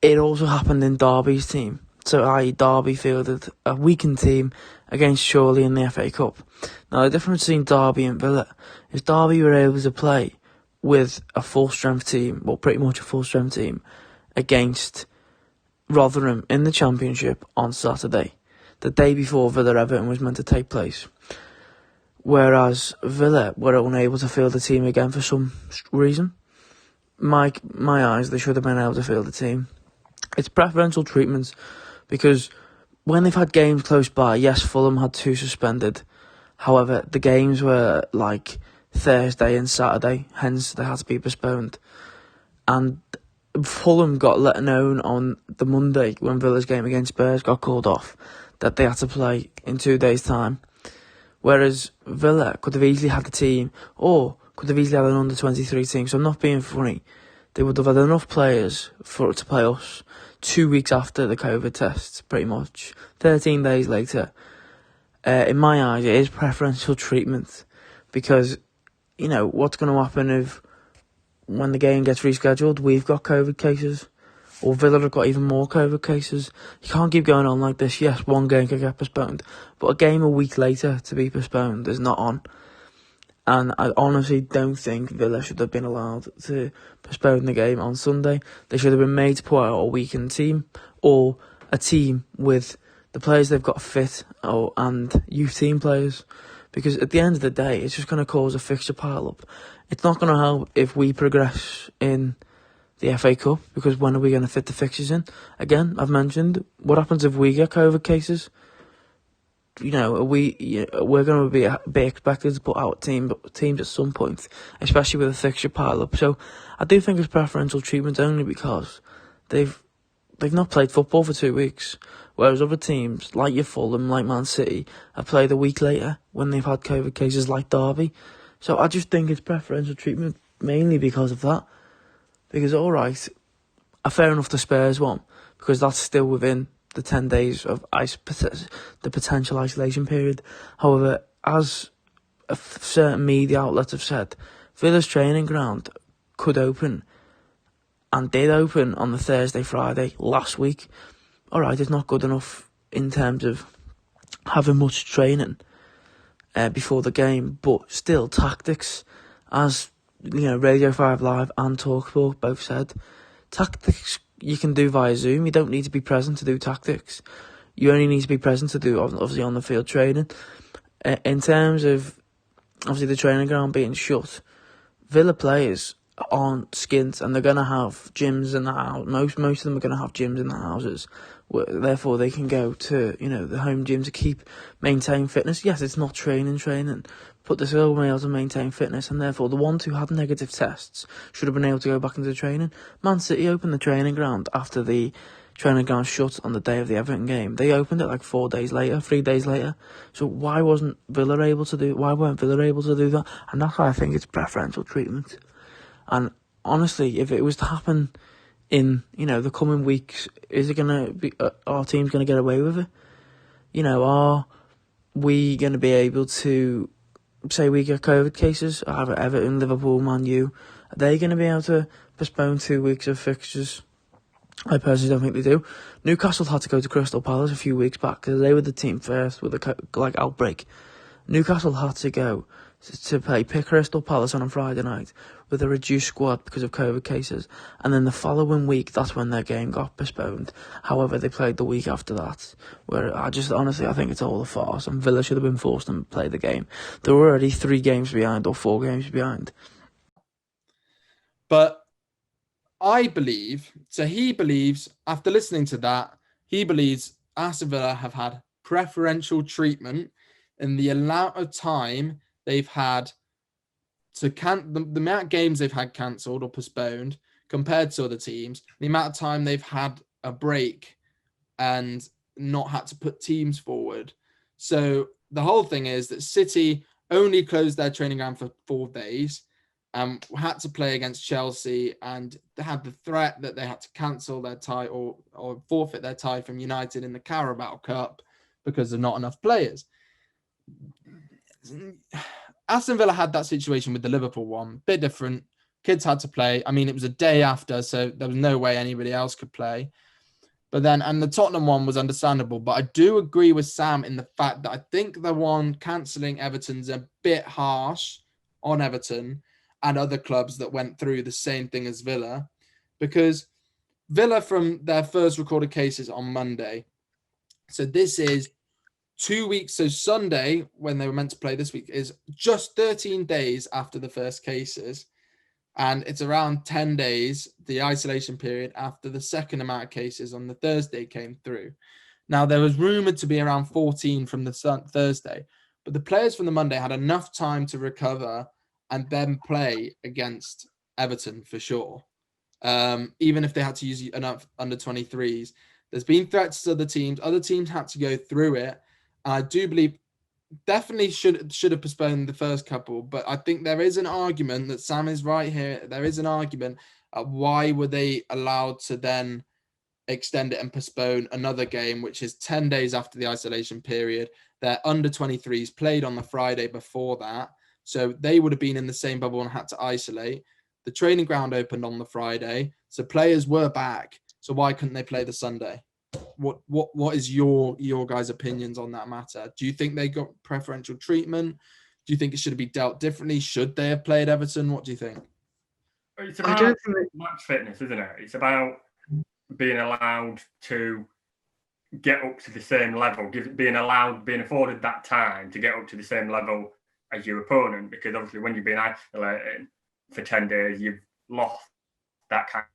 it also happened in Derby's team. So, i.e. Derby fielded a weakened team against Chorley in the FA Cup. Now, the difference between Derby and Villa is Derby were able to play with a full-strength team, well, pretty much a full-strength team, against Rotherham in the Championship on Saturday, the day before Villa-Everton was meant to take place. Whereas Villa were unable to field the team again for some reason. My eyes, they should have been able to field the team. It's preferential treatment because when they've had games close by, yes, Fulham had 2 suspended. However, the games were like Thursday and Saturday, hence they had to be postponed. And Fulham got let known on the Monday when Villa's game against Spurs got called off that they had to play in 2 days' time. Whereas Villa could have easily had the team, or could have easily had an under-23 team. So I'm not being funny. They would have had enough players for to play us 2 weeks after the COVID tests, pretty much. 13 days later. In my eyes, it is preferential treatment. Because, you know, what's going to happen if, when the game gets rescheduled, we've got COVID cases? Or Villa have got even more COVID cases? You can't keep going on like this. Yes, one game could get postponed, but a game a week later to be postponed is not on. And I honestly don't think Villa should have been allowed to postpone the game on Sunday. They should have been made to put out a weakened team, or a team with the players they've got fit, and youth team players. Because at the end of the day, it's just going to cause a fixture pile-up. It's not going to help if we progress in the FA Cup, because when are we going to fit the fixtures in? Again, I've mentioned, what happens if we get COVID cases? You know, we're going to be expected to put out teams at some point, especially with a fixture pile-up. So I do think it's preferential treatment only because they've not played football for 2 weeks, whereas other teams, like your Fulham, like Man City, have played a week later when they've had COVID cases, like Derby. So I just think it's preferential treatment mainly because of that. Because, alright, fair enough the Spurs one, because that's still within the 10 days of the potential isolation period. However, as certain media outlets have said, Villa's training ground could open, and did open on the Thursday, Friday last week. Alright, it's not good enough in terms of having much training before the game, but still, tactics, as you know, Radio 5 Live and TalkSport both said, tactics you can do via Zoom. You don't need to be present to do tactics. You only need to be present to do, obviously, on the field training. In terms of, obviously, the training ground being shut, Villa players aren't skint, and they're going to have gyms in the house. Most of them are going to have gyms in the houses. Therefore, they can go to, you know, the home gym to maintain fitness. Yes, it's not training, but they're still able to maintain fitness, and therefore the ones who had negative tests should have been able to go back into training. Man City opened the training ground after the training ground shut on the day of the Everton game. They opened it like 3 days later. So why weren't Villa able to do that? And that's why I think it's preferential treatment. And honestly, if it was to happen in, you know, the coming weeks, is it going to be, our team's going to get away with it? You know, are we going to be able to, say we get COVID cases, either Everton, Liverpool, Man U, are they going to be able to postpone 2 weeks of fixtures? I personally don't think they do. Newcastle had to go to Crystal Palace a few weeks back because they were the team first with the outbreak. Newcastle had to go to play Crystal Palace on a Friday night with a reduced squad because of COVID cases, and then the following week, that's when their game got postponed. However, they played the week after that, where I think it's all a farce, and Villa should have been forced to play the game. They were already 3 games behind, or 4 games behind. But I believe, so he believes, after listening to that, he believes Aston Villa have had preferential treatment in the amount of time they've had to the amount of games they've had cancelled or postponed compared to other teams, the amount of time they've had a break and not had to put teams forward. So the whole thing is that City only closed their training ground for 4 days, had to play against Chelsea, and they had the threat that they had to cancel their tie or forfeit their tie from United in the Carabao Cup because of not enough players. Aston Villa had that situation with the Liverpool one, bit different. Kids had to play. I mean, it was a day after, so there was no way anybody else could play. But then, and the Tottenham one was understandable. But I do agree with Sam in the fact that I think the one cancelling Everton's a bit harsh on Everton and other clubs that went through the same thing as Villa. Because Villa, from their first recorded cases on Monday, so this is 2 weeks. So Sunday, when they were meant to play this week, is just 13 days after the first cases. And it's around 10 days, the isolation period, after the second amount of cases on the Thursday came through. Now, there was rumoured to be around 14 from the Thursday, but the players from the Monday had enough time to recover and then play against Everton for sure. Even if they had to use enough under 23s. There's been threats to other teams. Other teams had to go through it. And I do believe definitely should have postponed the first couple, but I think there is an argument that Sam is right here. There is an argument why were they allowed to then extend it and postpone another game, which is 10 days after the isolation period. Their under 23s played on the Friday before that, so they would have been in the same bubble and had to isolate. The training ground opened on the Friday, so players were back. So why couldn't they play the Sunday? What is your guys' opinions on that matter? Do you think they got preferential treatment? Do you think it should be dealt differently? Should they have played Everton? What do you think? It's about match fitness, isn't it? It's about being allowed to get up to the same level, being afforded that time to get up to the same level as your opponent. Because obviously, when you've been isolated for 10 days, you've lost that kind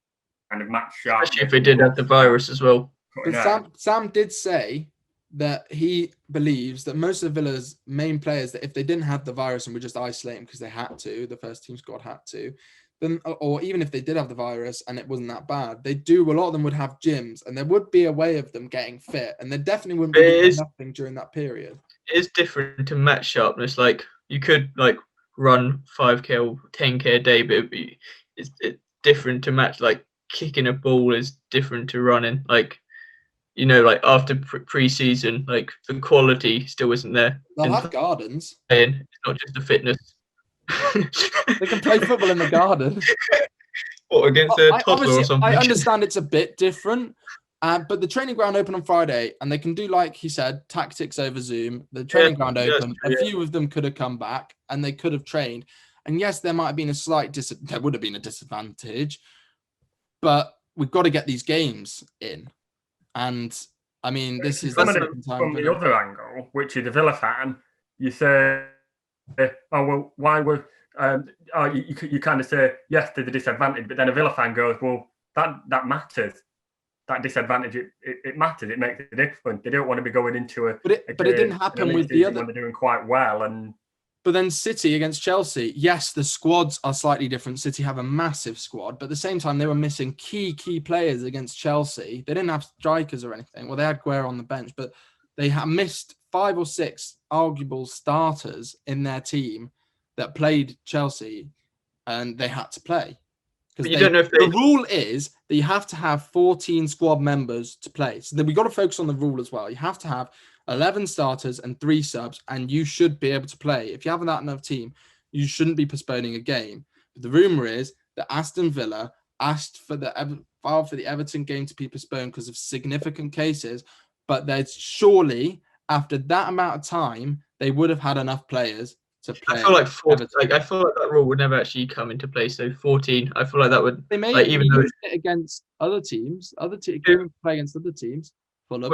of match sharpness. Especially if they did have the virus as well. But Sam did say that he believes that most of Villa's main players, that if they didn't have the virus and were just isolating because they had to, the first team squad had to, then, or even if they did have the virus and it wasn't that bad, a lot of them would have gyms and there would be a way of them getting fit, and there definitely wouldn't be nothing during that period. It is different to match sharpness. Like, you could run 5k or 10k a day, but it's different to match. Like, kicking a ball is different to running. After pre-season, the quality still isn't there. They'll have gardens. It's not just the fitness. They can play football in the garden. What, against a toddler or something? I understand it's a bit different, but the training ground opened on Friday, and they can do, like he said, tactics over Zoom. The training ground opened. A few of them could have come back, and they could have trained. And yes, there might have been there would have been a disadvantage, but we've got to get these games in. And I mean, this is from the other angle, which is a Villa fan. You say, "Oh well, why were?" You kind of say, "Yes, there's a disadvantage," but then a Villa fan goes, "Well, that matters. That disadvantage it matters. It makes a difference. They don't want to be going into But it didn't happen with the other when they're doing quite well." And but then City against Chelsea, yes, the squads are slightly different. City have a massive squad, but at the same time, they were missing key players against Chelsea. They didn't have strikers or anything. Well, they had Guerrero on the bench, but they had missed 5 or 6 arguable starters in their team that played Chelsea, and they had to play. But you don't know if the rule is that you have to have 14 squad members to play. So then we got to focus on the rule as well. You have to have 11 starters and 3 subs, and you should be able to play. If you haven't that enough team, you shouldn't be postponing a game. But the rumour is that Aston Villa asked for the Everton game to be postponed because of significant cases, but there's surely, after that amount of time, they would have had enough players to play. I feel I feel like that rule would never actually come into play. So 14, I feel like that would. They may even use it against other teams. Other teams play against other teams. Fulham.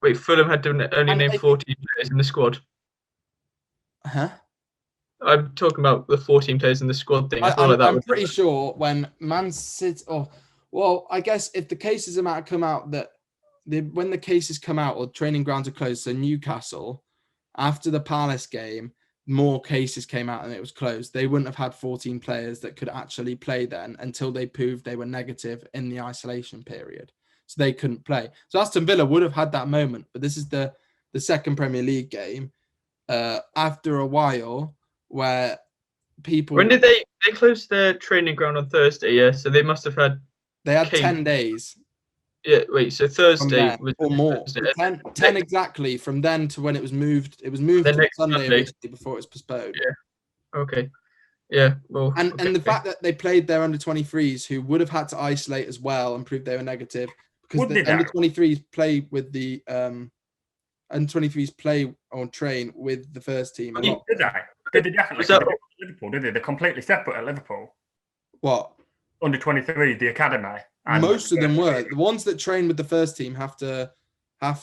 Wait, Fulham had to only name 14 players in the squad. Huh? I'm talking about the 14 players in the squad thing. I'm pretty sure when Man City, I guess if the cases come out when the cases come out or training grounds are closed, so Newcastle, after the Palace game, more cases came out and it was closed. They wouldn't have had 14 players that could actually play then until they proved they were negative in the isolation period. So they couldn't play. So Aston Villa would have had that moment, but this is the second Premier League game after a while where people... When did they close their training ground on Thursday? Yeah, so they must have had... They had 10 days. Yeah, wait, so Thursday was... Or more. 10 exactly from then to when it was moved. It was moved to Sunday before it was postponed. Yeah, okay. Yeah, well, And okay. the fact that they played their under-23s who would have had to isolate as well and prove they were negative because Would the they though? under-23s play with the under-23s play or train with the first team a lot. Did they? Did they definitely? Was that- They did at Liverpool, did they? They're completely separate at Liverpool. What? Under 23, the academy. And Most of them the were. first The team. ones that train with the first team have to. But-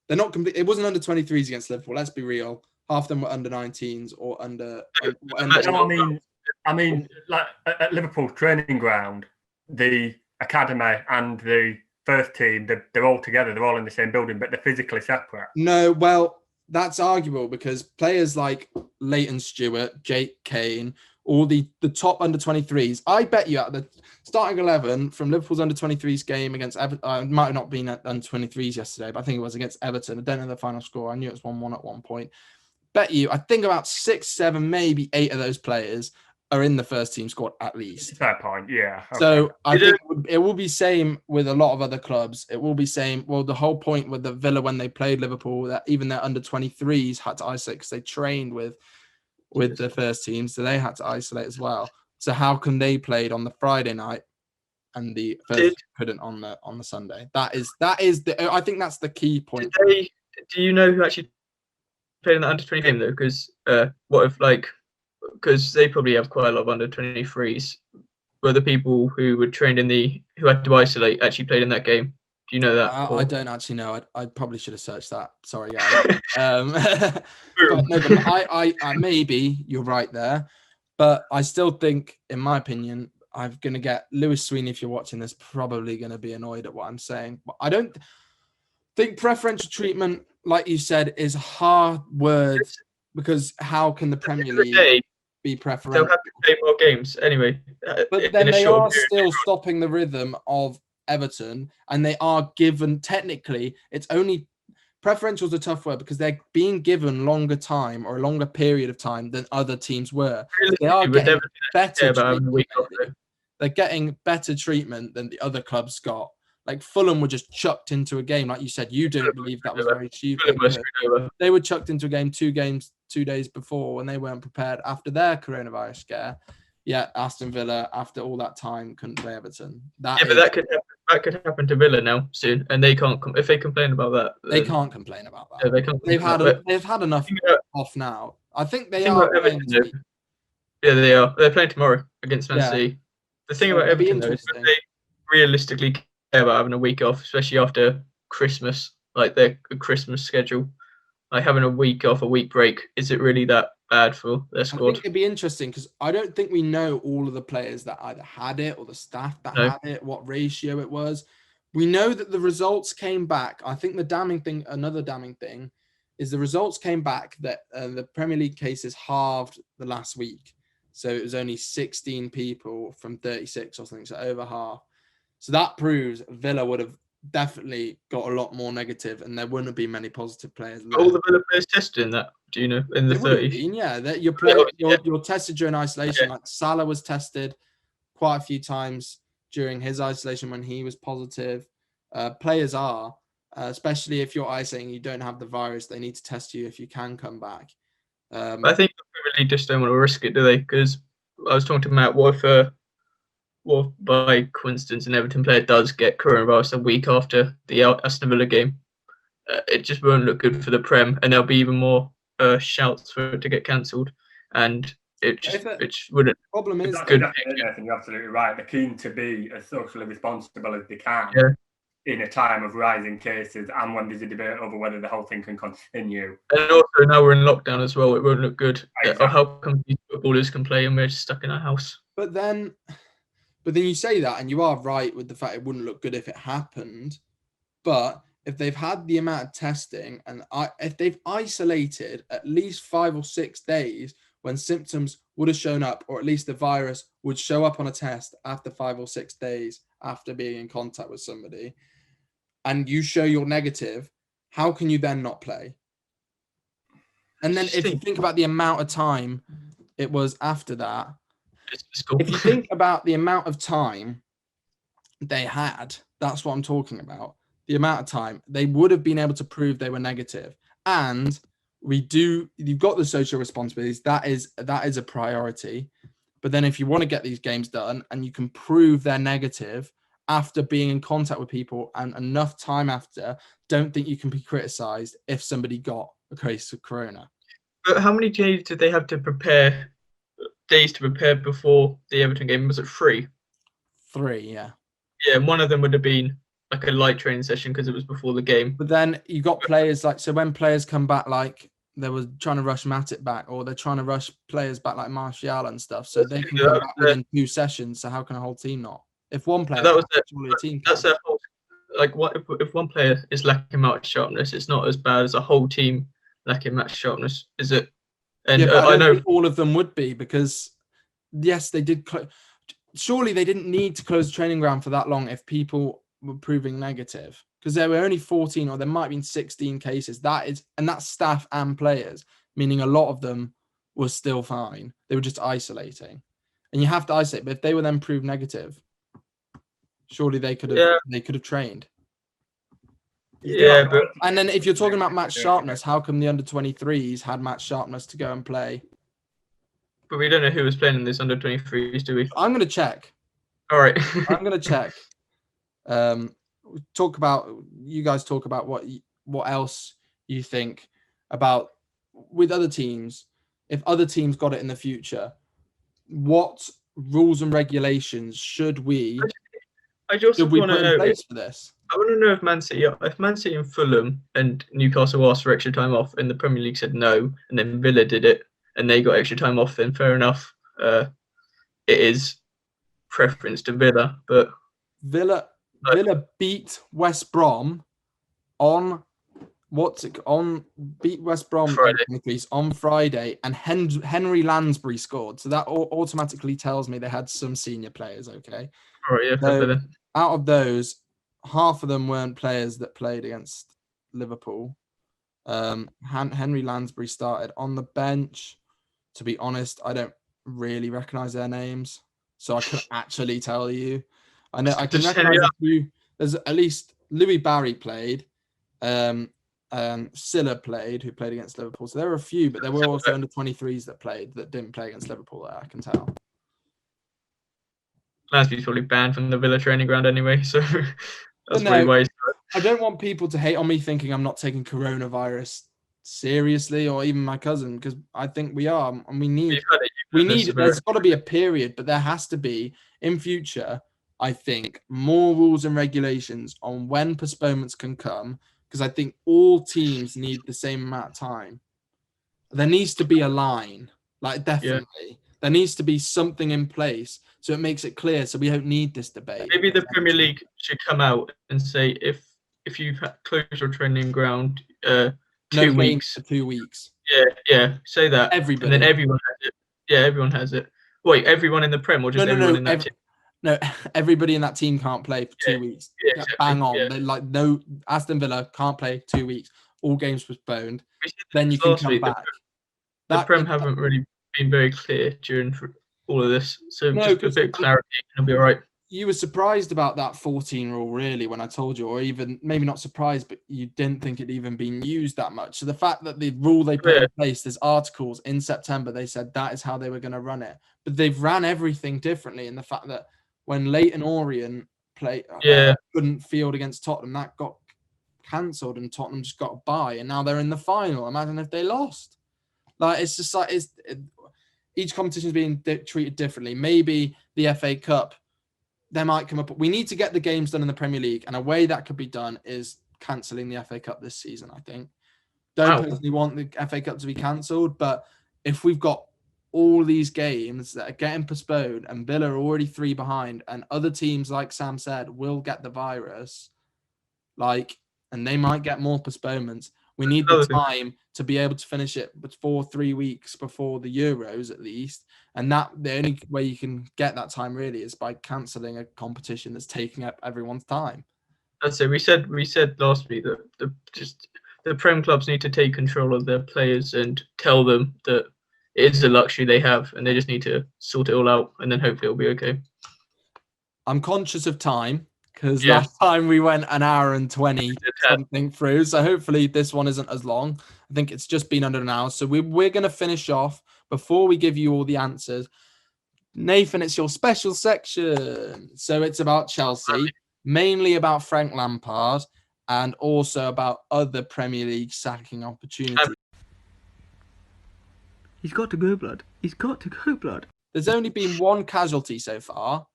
They're not complete. It wasn't under-23s against Liverpool. Let's be real. Half of them were under-19s or under. No, I mean, like at Liverpool training ground, the academy and the first team, they're all together. They're all in the same building, but they're physically separate. No, well, that's arguable because players like Leighton Stewart, Jake Kane, all the top under-23s. I bet you at the starting 11 from Liverpool's under-23s game against Everton, it might have not been at under-23s yesterday, but I think it was against Everton. I don't know the final score. I knew it was 1-1 at one point. Bet you, I think about 6, 7, maybe 8 of those players are in the first team squad at least. Fair point, yeah. Okay. So I think it will be same with a lot of other clubs. It will be same. Well, the whole point with the Villa when they played Liverpool, that even their under-23s had to isolate because they trained with the first team, so they had to isolate as well. So how can they played on the Friday night and the first team couldn't on the Sunday? That is the. I think that's the key point. Do you know who actually played in the under-20 game though? Because what if because they probably have quite a lot of under-23s. Were the people who were trained who had to isolate actually played in that game? Do you know that? I don't actually know. I probably should have searched that. Sorry, guys. But no, but I maybe you're right there, but I still think, in my opinion, I'm gonna get Lewis Sweeney. If you're watching this, probably gonna be annoyed at what I'm saying. But I don't think preferential treatment, like you said, is a hard word because how can the Premier League be preferential? They'll have to play more games anyway. But then they are still stopping the rhythm of Everton, and they are given, technically, it's only preferential is a tough word because they're being given longer time or a longer period of time than other teams were. They are getting better treatment. They're getting better treatment than the other clubs got. Like Fulham were just chucked into a game, like you said. You don't believe that was very stupid. They were chucked into a game 2 days before when they weren't prepared after their coronavirus scare. Yeah, Aston Villa, after all that time, couldn't play Everton. But that could happen to Villa now soon, and they can't. If they complain about that, they can't complain about that. Yeah, they can't. They've had enough off now. I think they are playing. Yeah, they are. They're playing tomorrow against Man City. The thing about Everton though is that they realistically care about having a week off, especially after Christmas, like their Christmas schedule. Like having a week off, a week break, is it really that bad for their squad? I think it'd be interesting because I don't think we know all of the players that either had it or the staff that had it, what ratio it was. We know that the results came back. I think another damning thing is the results came back that the Premier League cases halved the last week. So it was only 16 people from 36 or something, so over half. So that proves Villa would have definitely got a lot more negative, and there wouldn't have been many positive players. All the Villa players tested in that, do you know, in the 30? Yeah, that you're tested during isolation. Like Salah was tested quite a few times during his isolation when he was positive. Players are, especially if you're isolating, you don't have the virus. They need to test you if you can come back. I think they really just don't want to risk it, do they? Because I was talking to Matt, what if by coincidence an Everton player does get coronavirus a week after the Aston Villa game? It just won't look good for the Prem, and there'll be even more shouts for it to get cancelled, and it wouldn't. Problem is, you're absolutely right. They're keen to be as socially responsible as they can in a time of rising cases, and when there's a debate over whether the whole thing can continue. And also now we're in lockdown as well. It won't look good. Exactly. How come these footballers can play and we're just stuck in our house? But then you say that, and you are right with the fact it wouldn't look good if it happened. But if they've had the amount of testing, and if they've isolated at least 5 or 6 days when symptoms would have shown up, or at least the virus would show up on a test after 5 or 6 days after being in contact with somebody, and you show you're negative, how can you then not play? And then if you think about the amount of time it was after that, if you think about the amount of time they had, that's what I'm talking about. The amount of time they would have been able to prove they were negative. And you've got the social responsibilities. That is a priority. But then if you want to get these games done and you can prove they're negative after being in contact with people and enough time after, don't think you can be criticised if somebody got a case of corona. But how many days did they have to prepare? Days to prepare before the Everton game? Was it 3? 3, yeah. Yeah, and one of them would have been like a light training session because it was before the game. But then you got players so when players come back, like they were trying to rush Matip back, or they're trying to rush players back like Martial and stuff, so they can come back within 2 sessions. So how can a whole team not? If one player, surely a team can. That's their whole. Like, what if one player is lacking match sharpness? It's not as bad as a whole team lacking match sharpness, is it? And yeah, but I know think all of them would be, because yes, they did. Surely they didn't need to close the training ground for that long if people were proving negative, because there were only 14 or there might have been 16 cases. That's staff and players, meaning a lot of them were still fine. They were just isolating, and you have to isolate. But if they were then proved negative, surely they could have trained. Yeah, but and then if you're talking about match sharpness, how come the under-23s had match sharpness to go and play? But we don't know who was playing in this under-23s, do we? I'm gonna check. All right. I'm gonna check. You guys talk about what else you think about with other teams. If other teams got it in the future, what rules and regulations should we I just put want to in know place for this? I want to know if Man City and Fulham and Newcastle asked for extra time off and the Premier League said no, and then Villa did it and they got extra time off, then fair enough. It is preference to Villa, but Villa beat West Brom beat West Brom on Friday, and Henry Lansbury scored. So that automatically tells me they had some senior players. Okay. All right, yeah, so out of those, half of them weren't players that played against Liverpool. Henry Lansbury started on the bench. To be honest, I don't really recognise their names, so I couldn't actually tell you. I know I can recognise a few. There's at least Louis Barry played, Silla played, who played against Liverpool. So there were a few, but there were also under-23s that played that didn't play against Liverpool. I can tell. Lansbury's probably banned from the Villa training ground anyway, so that's probably why. I don't want people to hate on me thinking I'm not taking coronavirus seriously, or even my cousin, because I think we are, and we need. There's got to be a period, but there has to be in future. I think more rules and regulations on when postponements can come, because I think all teams need the same amount of time. There needs to be a line, like definitely. Yeah. There needs to be something in place so it makes it clear, so we don't need this debate. Maybe the Premier League should come out and say if you've closed your training ground 2 weeks. For 2 weeks. Yeah, say that. Everybody. And then everyone has it. Yeah, everyone has it. Wait, everyone in the Prem or just everyone in that team? No, everybody in that team can't play for 2 weeks. Yeah, exactly. Bang on. Yeah. They're like, no, Aston Villa can't play 2 weeks. All games postponed. Then you can come back. The Prem haven't really been very clear during all of this. So just a bit of clarity and it'll be all right. You were surprised about that 14 rule, really, when I told you, or even maybe not surprised, but you didn't think it'd even been used that much. So the fact that the rule they put in place, there's articles in September, they said that is how they were going to run it. But they've ran everything differently in the fact that when Leyton Orient couldn't field against Tottenham, that got cancelled and Tottenham just got a bye, and now they're in the final. Imagine if they lost. Like, it's just like each competition is being treated differently. Maybe the FA Cup, there might come up. We need to get the games done in the Premier League, and a way that could be done is cancelling the FA Cup this season, I think. Don't personally want the FA Cup to be cancelled, but if we've got all these games that are getting postponed and Villa are already 3 behind, and other teams, like Sam said, will get the virus, and they might get more postponements. We need the time to be able to finish it before 3 weeks before the Euros, at least. And that the only way you can get that time really is by cancelling a competition that's taking up everyone's time. That's it. We said last week that the Prem clubs need to take control of their players and tell them that it is a luxury they have, and they just need to sort it all out, and then hopefully it'll be okay. I'm conscious of time. because Yeah. last time we went an hour and 20 something through. So hopefully this one isn't as long. I think it's just been under an hour. So we're going to finish off before we give you all the answers. Nathan, it's your special section. So it's about Chelsea, mainly about Frank Lampard, and also about other Premier League sacking opportunities. He's got to go, blood. He's got to go, blood. There's only been one casualty so far,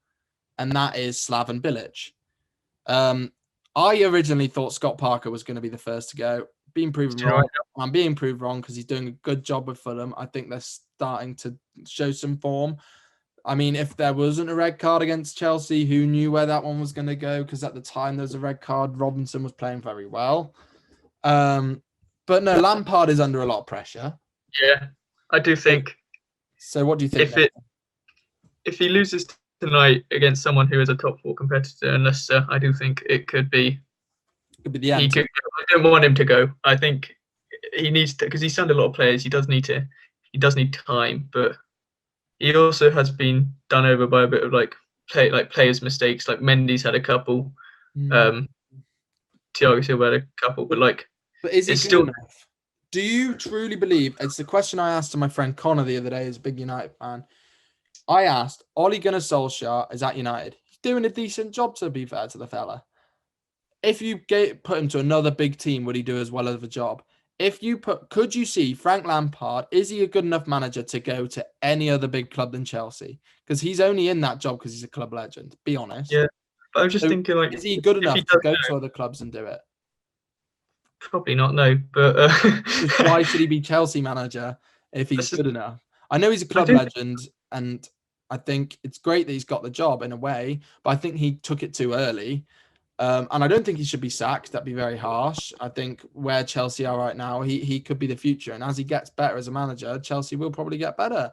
and that is Slaven Bilic. I originally thought Scott Parker was going to be the first to go. Being proven wrong. I'm being proved wrong because he's doing a good job with Fulham. I think they're starting to show some form. I mean, if there wasn't a red card against Chelsea, who knew where that one was going to go? Because at the time there was a red card. Robinson was playing very well. But no, Lampard is under a lot of pressure. Yeah, I do think. So what do you think? If he loses tonight against someone who is a top 4 competitor in Leicester, I do think it could be the end. I don't want him to go. I think he needs to, because he's signed a lot of players. He does need time, but he also has been done over by a bit of players' mistakes. Like Mendy's had a couple, Thiago Silva had a couple, but is he good enough? Do you truly believe? It's the question I asked to my friend Connor the other day, as a big United fan. I asked, Ole Gunnar Solskjaer is at United. He's doing a decent job, to be fair to the fella. If you put him to another big team, would he do as well of a job? Could you see Frank Lampard, is he a good enough manager to go to any other big club than Chelsea? Because he's only in that job because he's a club legend, be honest. Yeah, but I'm just thinking, is he good enough to go to other clubs and do it? Probably not, no. But why should he be Chelsea manager if he's good enough? I know he's a club legend, and I think it's great that he's got the job in a way, but I think he took it too early. And I don't think he should be sacked. That'd be very harsh. I think where Chelsea are right now, he could be the future. And as he gets better as a manager, Chelsea will probably get better.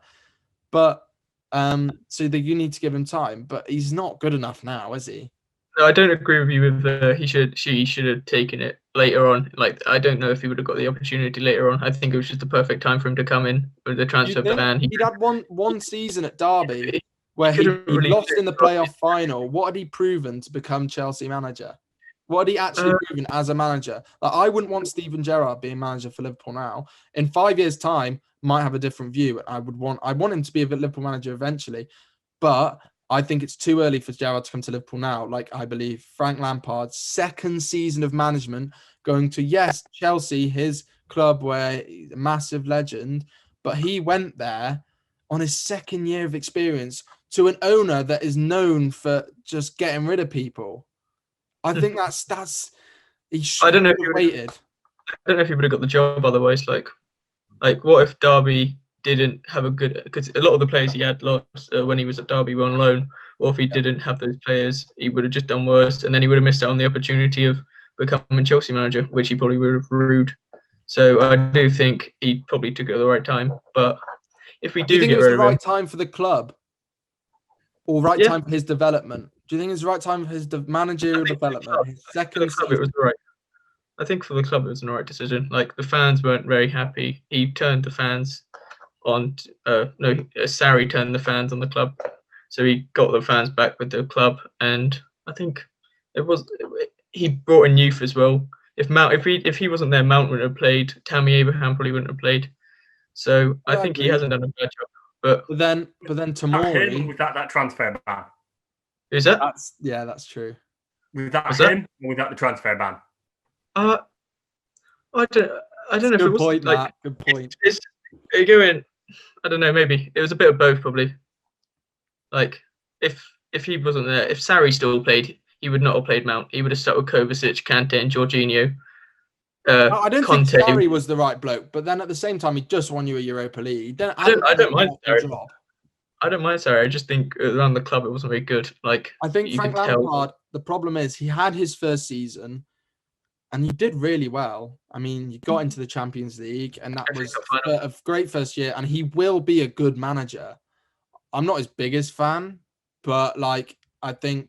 But so you need to give him time. But he's not good enough now, is he? No, I don't agree with you with she should have taken it later on. I don't know if he would have got the opportunity later on. I think it was just the perfect time for him to come in with the transfer ban. He'd had one season at Derby where he lost in the playoff final. What had he proven to become Chelsea manager? What had he actually proven as a manager? I wouldn't want Steven Gerrard being manager for Liverpool now. In 5 years' time, might have a different view. I want him to be a Liverpool manager eventually, but I think it's too early for Gerrard to come to Liverpool now. I believe Frank Lampard's second season of management, going to Chelsea, his club where he's a massive legend, but he went there on his second year of experience to an owner that is known for just getting rid of people. I think that's he should have waited. I don't know if he would have got the job otherwise. What if Derby didn't have a good, because a lot of the players he had lost when he was at Derby were on loan. Or if he didn't have those players, he would have just done worse, and then he would have missed out on the opportunity of becoming Chelsea manager, which he probably would have rued. So I do think he probably took it at the right time. But if we do think get it was rid the of him, right time for the club, or time for his development? Do you think it's the right time for his managerial development? His second season? It was right. I think for the club it was the right decision. The fans weren't very happy. He turned the fans on. Sarri turned the fans on the club, so he got the fans back with the club. And I think he brought in youth as well. If he wasn't there, Mount wouldn't have played. Tammy Abraham probably wouldn't have played. So I think he hasn't done a bad job. But then Tomori, was that transfer ban? Is that? That's true. Was that him or was that the transfer ban? I don't know if it was point, Matt. Good point. It's going. I don't know. Maybe it was a bit of both. Probably. If he wasn't there, if Sarri still played, he would not have played Mount. He would have stuck with Kovacic, Kante, and Jorginho. I don't think Sarri was the right bloke, but then at the same time, he just won you a Europa League. I don't mind Sarri. I don't mind Sarri. I just think around the club it wasn't very good. I think Frank Lampard. The problem is he had his first season, and he did really well. I mean, he got into the Champions League, and that was a great first year. And he will be a good manager. I'm not his biggest fan, but I think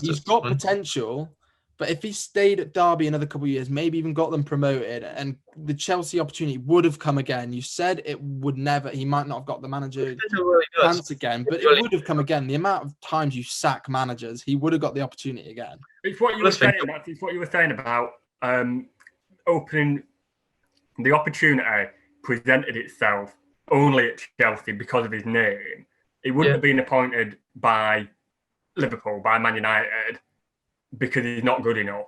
he's got potential. But if he stayed at Derby another couple of years, maybe even got them promoted, and the Chelsea opportunity would have come again. You said it would never. He might not have got the manager chance again, but it would have come again. The amount of times you sack managers, he would have got the opportunity again. It's what you were saying. It's what you were saying about opening. The opportunity presented itself only at Chelsea because of his name. He wouldn't have been appointed by Liverpool, by Man United, because he's not good enough.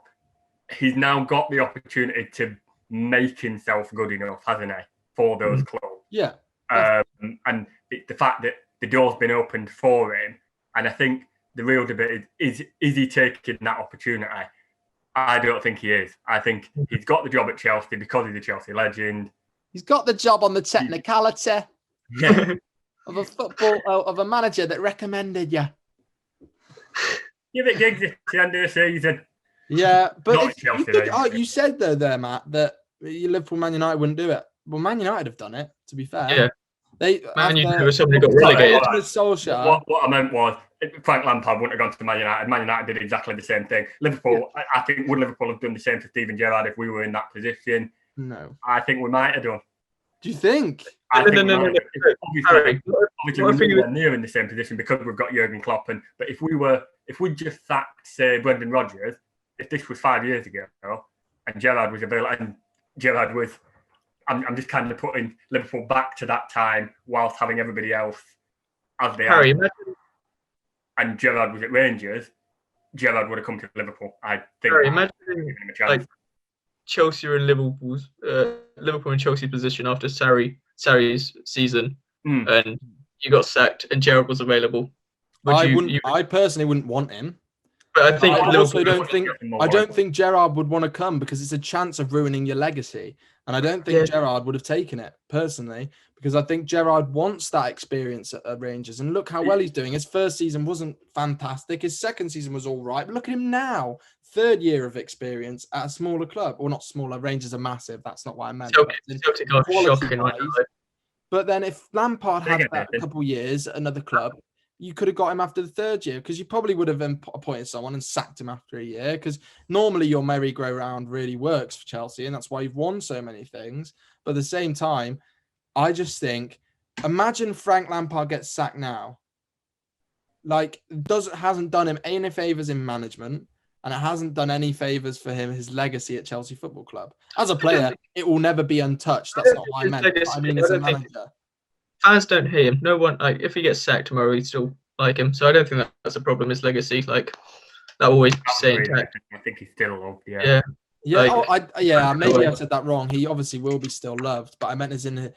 He's now got the opportunity to make himself good enough, hasn't he, for those clubs? Yeah. And the fact that the door's been opened for him, and I think the real debate is he taking that opportunity? I don't think he is. I think he's got the job at Chelsea because he's a Chelsea legend. He's got the job on the technicality of a manager that recommended you. Give it gigs at the end of the season. Yeah, but you said there, Matt, that Liverpool, Man United wouldn't do it. Well, Man United have done it. To be fair, yeah. Man United somebody got relegated. What I meant was Frank Lampard wouldn't have gone to Man United. Man United did exactly the same thing. Liverpool, I think, would Liverpool have done the same for Steven Gerrard if we were in that position? No. I think we might have done. Do you think? No. Obviously, we were near in the same position because we've got Jurgen Klopp. But if we just sacked, say, Brendan Rodgers, if this was 5 years ago, and Gerrard was available, and Gerrard was, I'm just kind of putting Liverpool back to that time whilst having everybody else as they are. And Gerrard was at Rangers, Gerrard would have come to Liverpool. I think. Imagine like Chelsea and Liverpool and Chelsea position after Sarri's season, and you got sacked, and Gerrard was available. I personally wouldn't want him. But I think I don't think Gerrard would want to come because it's a chance of ruining your legacy, and I don't think Gerrard would have taken it personally because I think Gerrard wants that experience at Rangers. And look how well he's doing. His first season wasn't fantastic. His second season was all right. But look at him now. Third year of experience at a smaller club, or not smaller. Rangers are massive. That's not what I meant. Celtic are shocking right now. But then if Lampard had that couple of years at another club, you could have got him after the third year because you probably would have appointed someone and sacked him after a year because normally your merry-go-round really works for Chelsea and that's why you've won so many things. But at the same time, I just think, imagine Frank Lampard gets sacked now. Like, hasn't done him any favours in management and it hasn't done any favours for him, his legacy at Chelsea Football Club. As a player, it will never be untouched. That's not what I meant. I mean, as a manager. Fans don't hate him. No one, like, if he gets sacked tomorrow, he'd still like him. So I don't think that's a problem. His legacy, like, that will always stay intact. I think he's still loved. Yeah. Maybe I said that wrong. He obviously will be still loved, but I meant as in,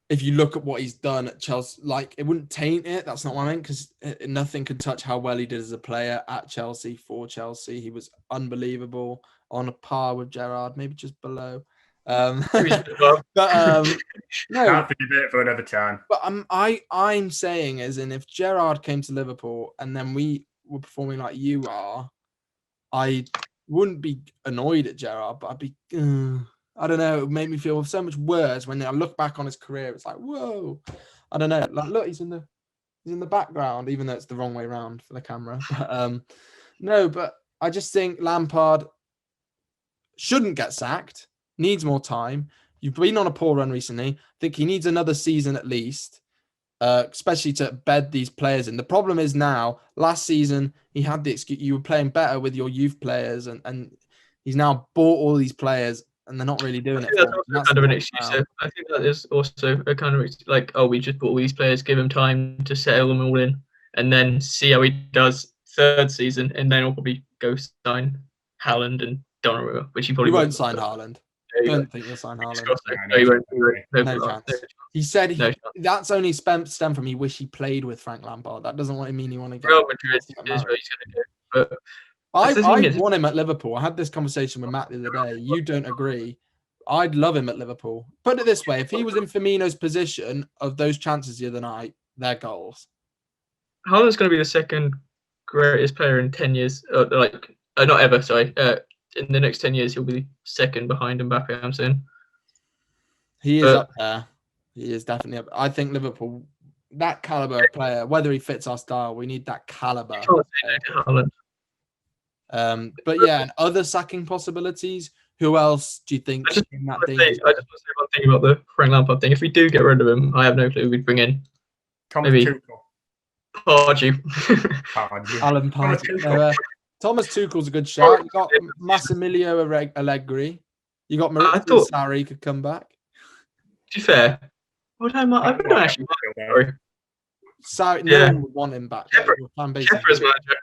if you look at what he's done at Chelsea, like, it wouldn't taint it. That's not what I meant because nothing could touch how well he did as a player at Chelsea for Chelsea. He was unbelievable, on a par with Gerrard, maybe just below. No, Can't debate for another time. But I'm saying as in if Gerrard came to Liverpool and then we were performing like you are, I wouldn't be annoyed at Gerrard, but I'd be I don't know, it would make me feel so much worse when I look back on his career. It's like, whoa, I don't know. Like, look, he's in the background, even though it's the wrong way around for the camera. But, no, but I just think Lampard shouldn't get sacked. Needs more time. You've been on a poor run recently. I think he needs another season at least, especially to bed these players in. The problem is now, last season, he had the excuse, you were playing better with your youth players, and he's now bought all these players, and they're not really doing it. That's kind of an excuse. I think that is also a kind of like, we just bought all these players, give him time to settle them all in, and then see how he does third season, and then he'll probably go sign Haaland and Donnarumma, which he probably won't sign Haaland. I don't think he'll sign Haaland. No chance. He said that's only stemmed from he wish he played with Frank Lampard. That doesn't mean he want to get. Real Madrid is what he's going to do. But I want him at Liverpool. I had this conversation with Matt the other day. You don't agree. I'd love him at Liverpool. Put it this way: if he was in Firmino's position of those chances the other night, they're goals. Haaland's going to be the second greatest player in 10 years. Not ever. Sorry. In the next 10 years, he'll be second behind Mbappe, I'm saying. He is up there. He is definitely up. I think Liverpool, that caliber of player, whether he fits our style, we need that caliber. You can't say no to Haaland. But yeah, and other sacking possibilities. Who else do you think I just in that want to danger? say one thing about the Frank Lampard thing. If we do get rid of him, I have no clue who we'd bring in. Thomas Maybe Tuchel. Pardew. Alan Thomas Pardew. Tuchel. Thomas Tuchel's a good shout. You got Massimiliano Allegri. You got Maurizio Sarri could come back. To be fair, I don't actually like Sarri, no one would want him back. Kepa as manager.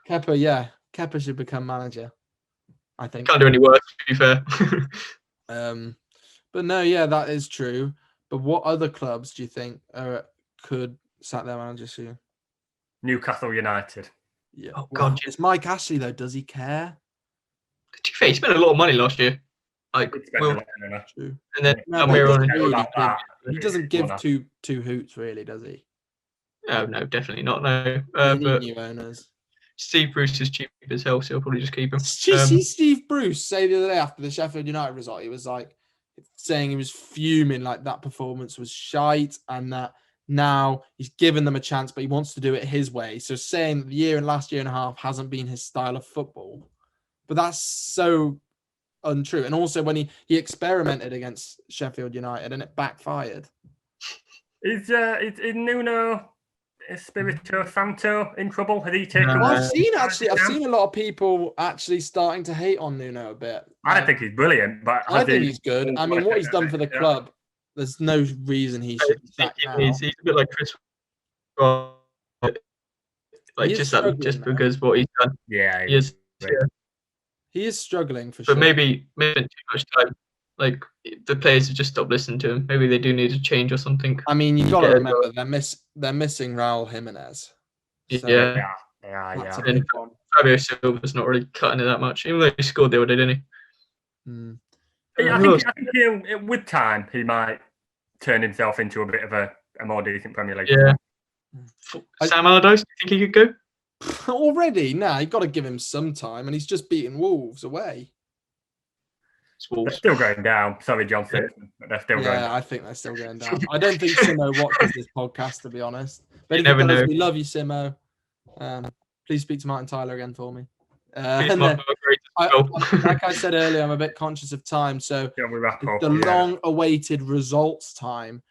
Kepa, yeah. Kepa should become manager, I think. Can't do any worse, to be fair. But no, yeah, that is true. But what other clubs do you think could sack their manager soon? Newcastle United. Yeah. Oh, God. It's Mike Ashley, though. Does he care? To be fair, he spent a lot of money last year. True. And then he doesn't give two hoots, really, does he? No, definitely not. No. But new owners. Steve Bruce is cheap as hell, so he'll probably just keep him. Did you see Steve Bruce say the other day after the Sheffield United result? He was like saying he was fuming, like that performance was shite, and that now he's given them a chance, but he wants to do it his way. So saying that the last year and a half hasn't been his style of football, but that's so untrue. And also when he experimented against Sheffield United and it backfired. Is Nuno Espirito Santo in trouble? Has he taken? I've seen a lot of people actually starting to hate on Nuno a bit. I think he's brilliant, but I think he's good. I mean, what he's done for the club, there's no reason he should be back now. He's a bit like Chris, just because what he's done. Yeah, he is. He is struggling for sure. But maybe too much time. Like the players have just stopped listening to him. Maybe they do need a change or something. I mean, you've got to remember they're missing Raul Jimenez. So yeah. And Fabio Silva's not really cutting it that much, even though he scored the other day, didn't he? I think with time he might turn himself into a bit of a more decent Premier League. Yeah. Sam Allardyce, do you think he could go? Already? Nah, you've got to give him some time, and he's just beaten Wolves away. They're still going down. Sorry, John Simpson, but they're still going down. Yeah, I think they're still going down. I don't think Simo watches this podcast, to be honest. But you never know. We love you, Simo. Please speak to Martin Tyler again for me. Like I said earlier, I'm a bit conscious of time, so the long-awaited results time.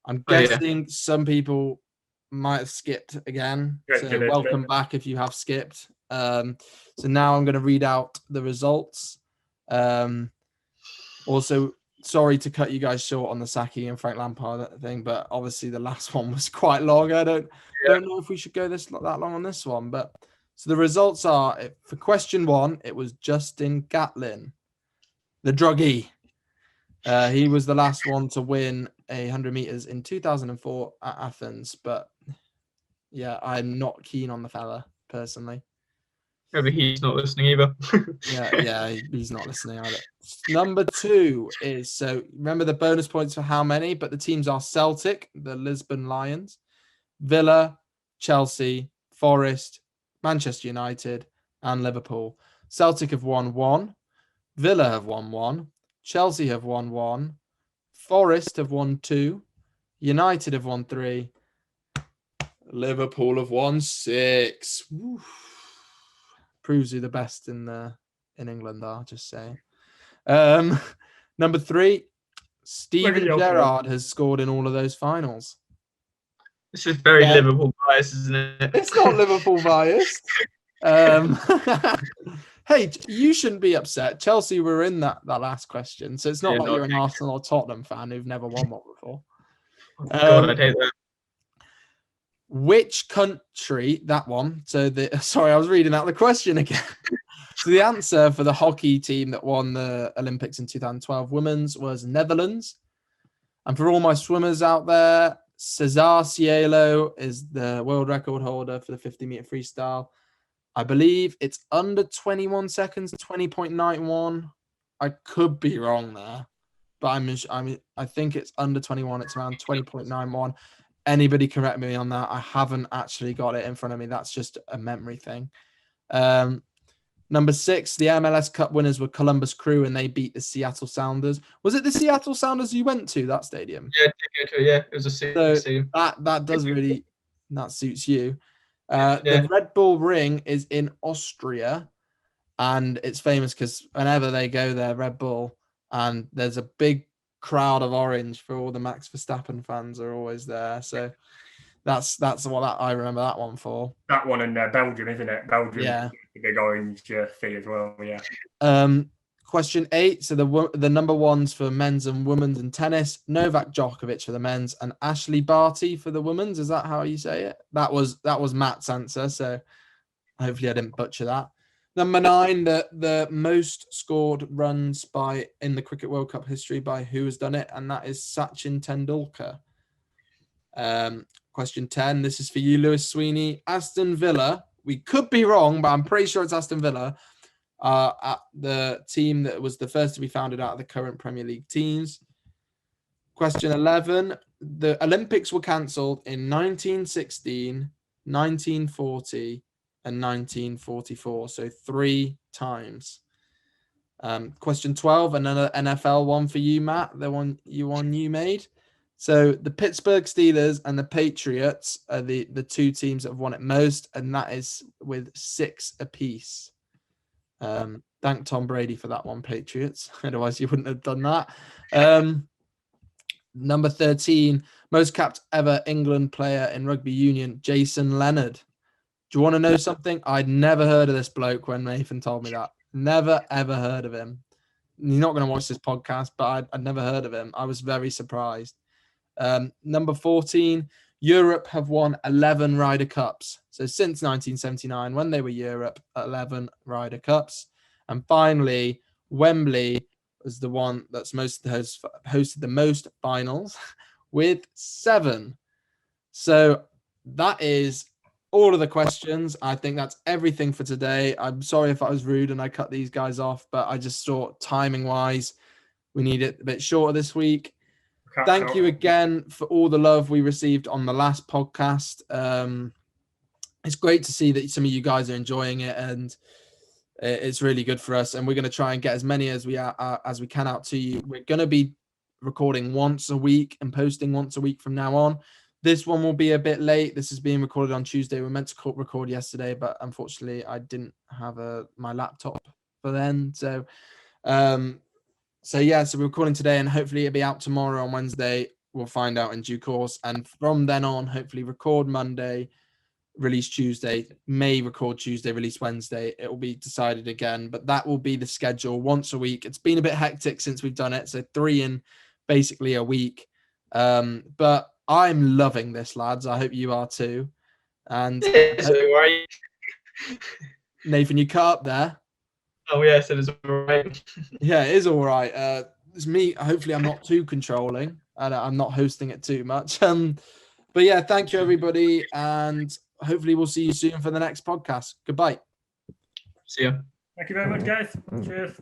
I'm guessing some people might have skipped again. So welcome back if you have skipped. So now I'm going to read out the results. Also, sorry to cut you guys short on the Saki and Frank Lampard thing, but obviously the last one was quite long. I don't know if we should go that long on this one, but so the results are, for question 1, it was Justin Gatlin, the druggie. He was the last one to win 100 meters in 2004 at Athens, but yeah, I'm not keen on the fella personally. Maybe he's not listening either. yeah, he's not listening either. Number 2 is, so remember the bonus points for how many, but the teams are Celtic, the Lisbon Lions, Villa, Chelsea, Forest, Manchester United, and Liverpool. Celtic have won 1, Villa have won 1, Chelsea have won 1, Forest have won 2, United have won 3, Liverpool have won 6. Woo. Proves you the best in England are, just saying. Number 3, Steven Gerrard has scored in all of those finals. This is very Liverpool biased, isn't it? It's not Liverpool biased. Hey, you shouldn't be upset. Chelsea were in that last question, so it's not like you're an Arsenal or Tottenham fan who've never won one before. God, I'd hate that. Which country, that one, sorry, I was reading out the question again. So the answer for the hockey team that won the Olympics in 2012 women's was Netherlands. And for all my swimmers out there, Cesar Cielo is the world record holder for the 50-meter freestyle. I believe it's under 21 seconds, 20.91. I could be wrong there, but I think it's under 21. It's around 20.91. Anybody correct me on that? I haven't actually got it in front of me. That's just a memory thing. Number 6, the MLS Cup winners were Columbus Crew, and they beat the Seattle Sounders. Was it the Seattle Sounders you went to, that stadium? Yeah, it was a stadium. That does really, that suits you. The Red Bull Ring is in Austria, and it's famous because whenever they go there, Red Bull, and there's a big crowd of orange for all the Max Verstappen fans are always there. So that's what I remember that one for. That one in Belgium, isn't it? Belgium, Yeah. the big orange jersey as well. Yeah. Question 8. So the number ones for men's and women's in tennis: Novak Djokovic for the men's and Ashley Barty for the women's. Is that how you say it? That was Matt's answer. So hopefully I didn't butcher that. Number 9, the most scored runs in the Cricket World Cup history by who has done it, and that is Sachin Tendulkar. Question 10. This is for you, Lewis Sweeney. Aston Villa. We could be wrong, but I'm pretty sure it's Aston Villa. At the team that was the first to be founded out of the current Premier League teams. Question 11. The Olympics were cancelled in 1916, 1940, and 1944. So 3 times. Question 12. Another NFL one for you, Matt. The one you made. So the Pittsburgh Steelers and the Patriots are the 2 teams that have won it most, and that is with 6 apiece. Thank Tom Brady for that one, Patriots. Otherwise, you wouldn't have done that. Number 13, most capped ever England player in rugby union, Jason Leonard. Do you want to know something? I'd never heard of this bloke when Nathan told me that. Never, ever heard of him. You're not going to watch this podcast, but I'd never heard of him. I was very surprised. Number 14, Europe have won 11 Ryder Cups. So since 1979, when they were Europe, 11 Ryder Cups. And finally, Wembley was the one that's hosted the most finals with 7. So that is all of the questions. I think that's everything for today. I'm sorry if I was rude and I cut these guys off, but I just thought timing-wise, we need it a bit shorter this week. Thank you again for all the love we received on the last podcast. It's great to see that some of you guys are enjoying it, and it's really good for us. And we're going to try and get as many as we can out to you. We're going to be recording once a week and posting once a week from now on. This one will be a bit late. This is being recorded on Tuesday. We were meant to record yesterday, but unfortunately, I didn't have my laptop for then. So we're recording today, and hopefully it'll be out tomorrow on Wednesday. We'll find out in due course. And from then on, hopefully record Monday, release Tuesday, may record Tuesday, release Wednesday. It will be decided again, but that will be the schedule once a week. It's been a bit hectic since we've done it. So 3 in basically a week. But I'm loving this, lads. I hope you are too. And Nathan, you cut up there. Oh yeah, so it's all right. Yeah, it is all right. It's me. Hopefully, I'm not too controlling and I'm not hosting it too much. But yeah, thank you everybody, and hopefully we'll see you soon for the next podcast. Goodbye. See ya. Thank you very much, guys. Cheers.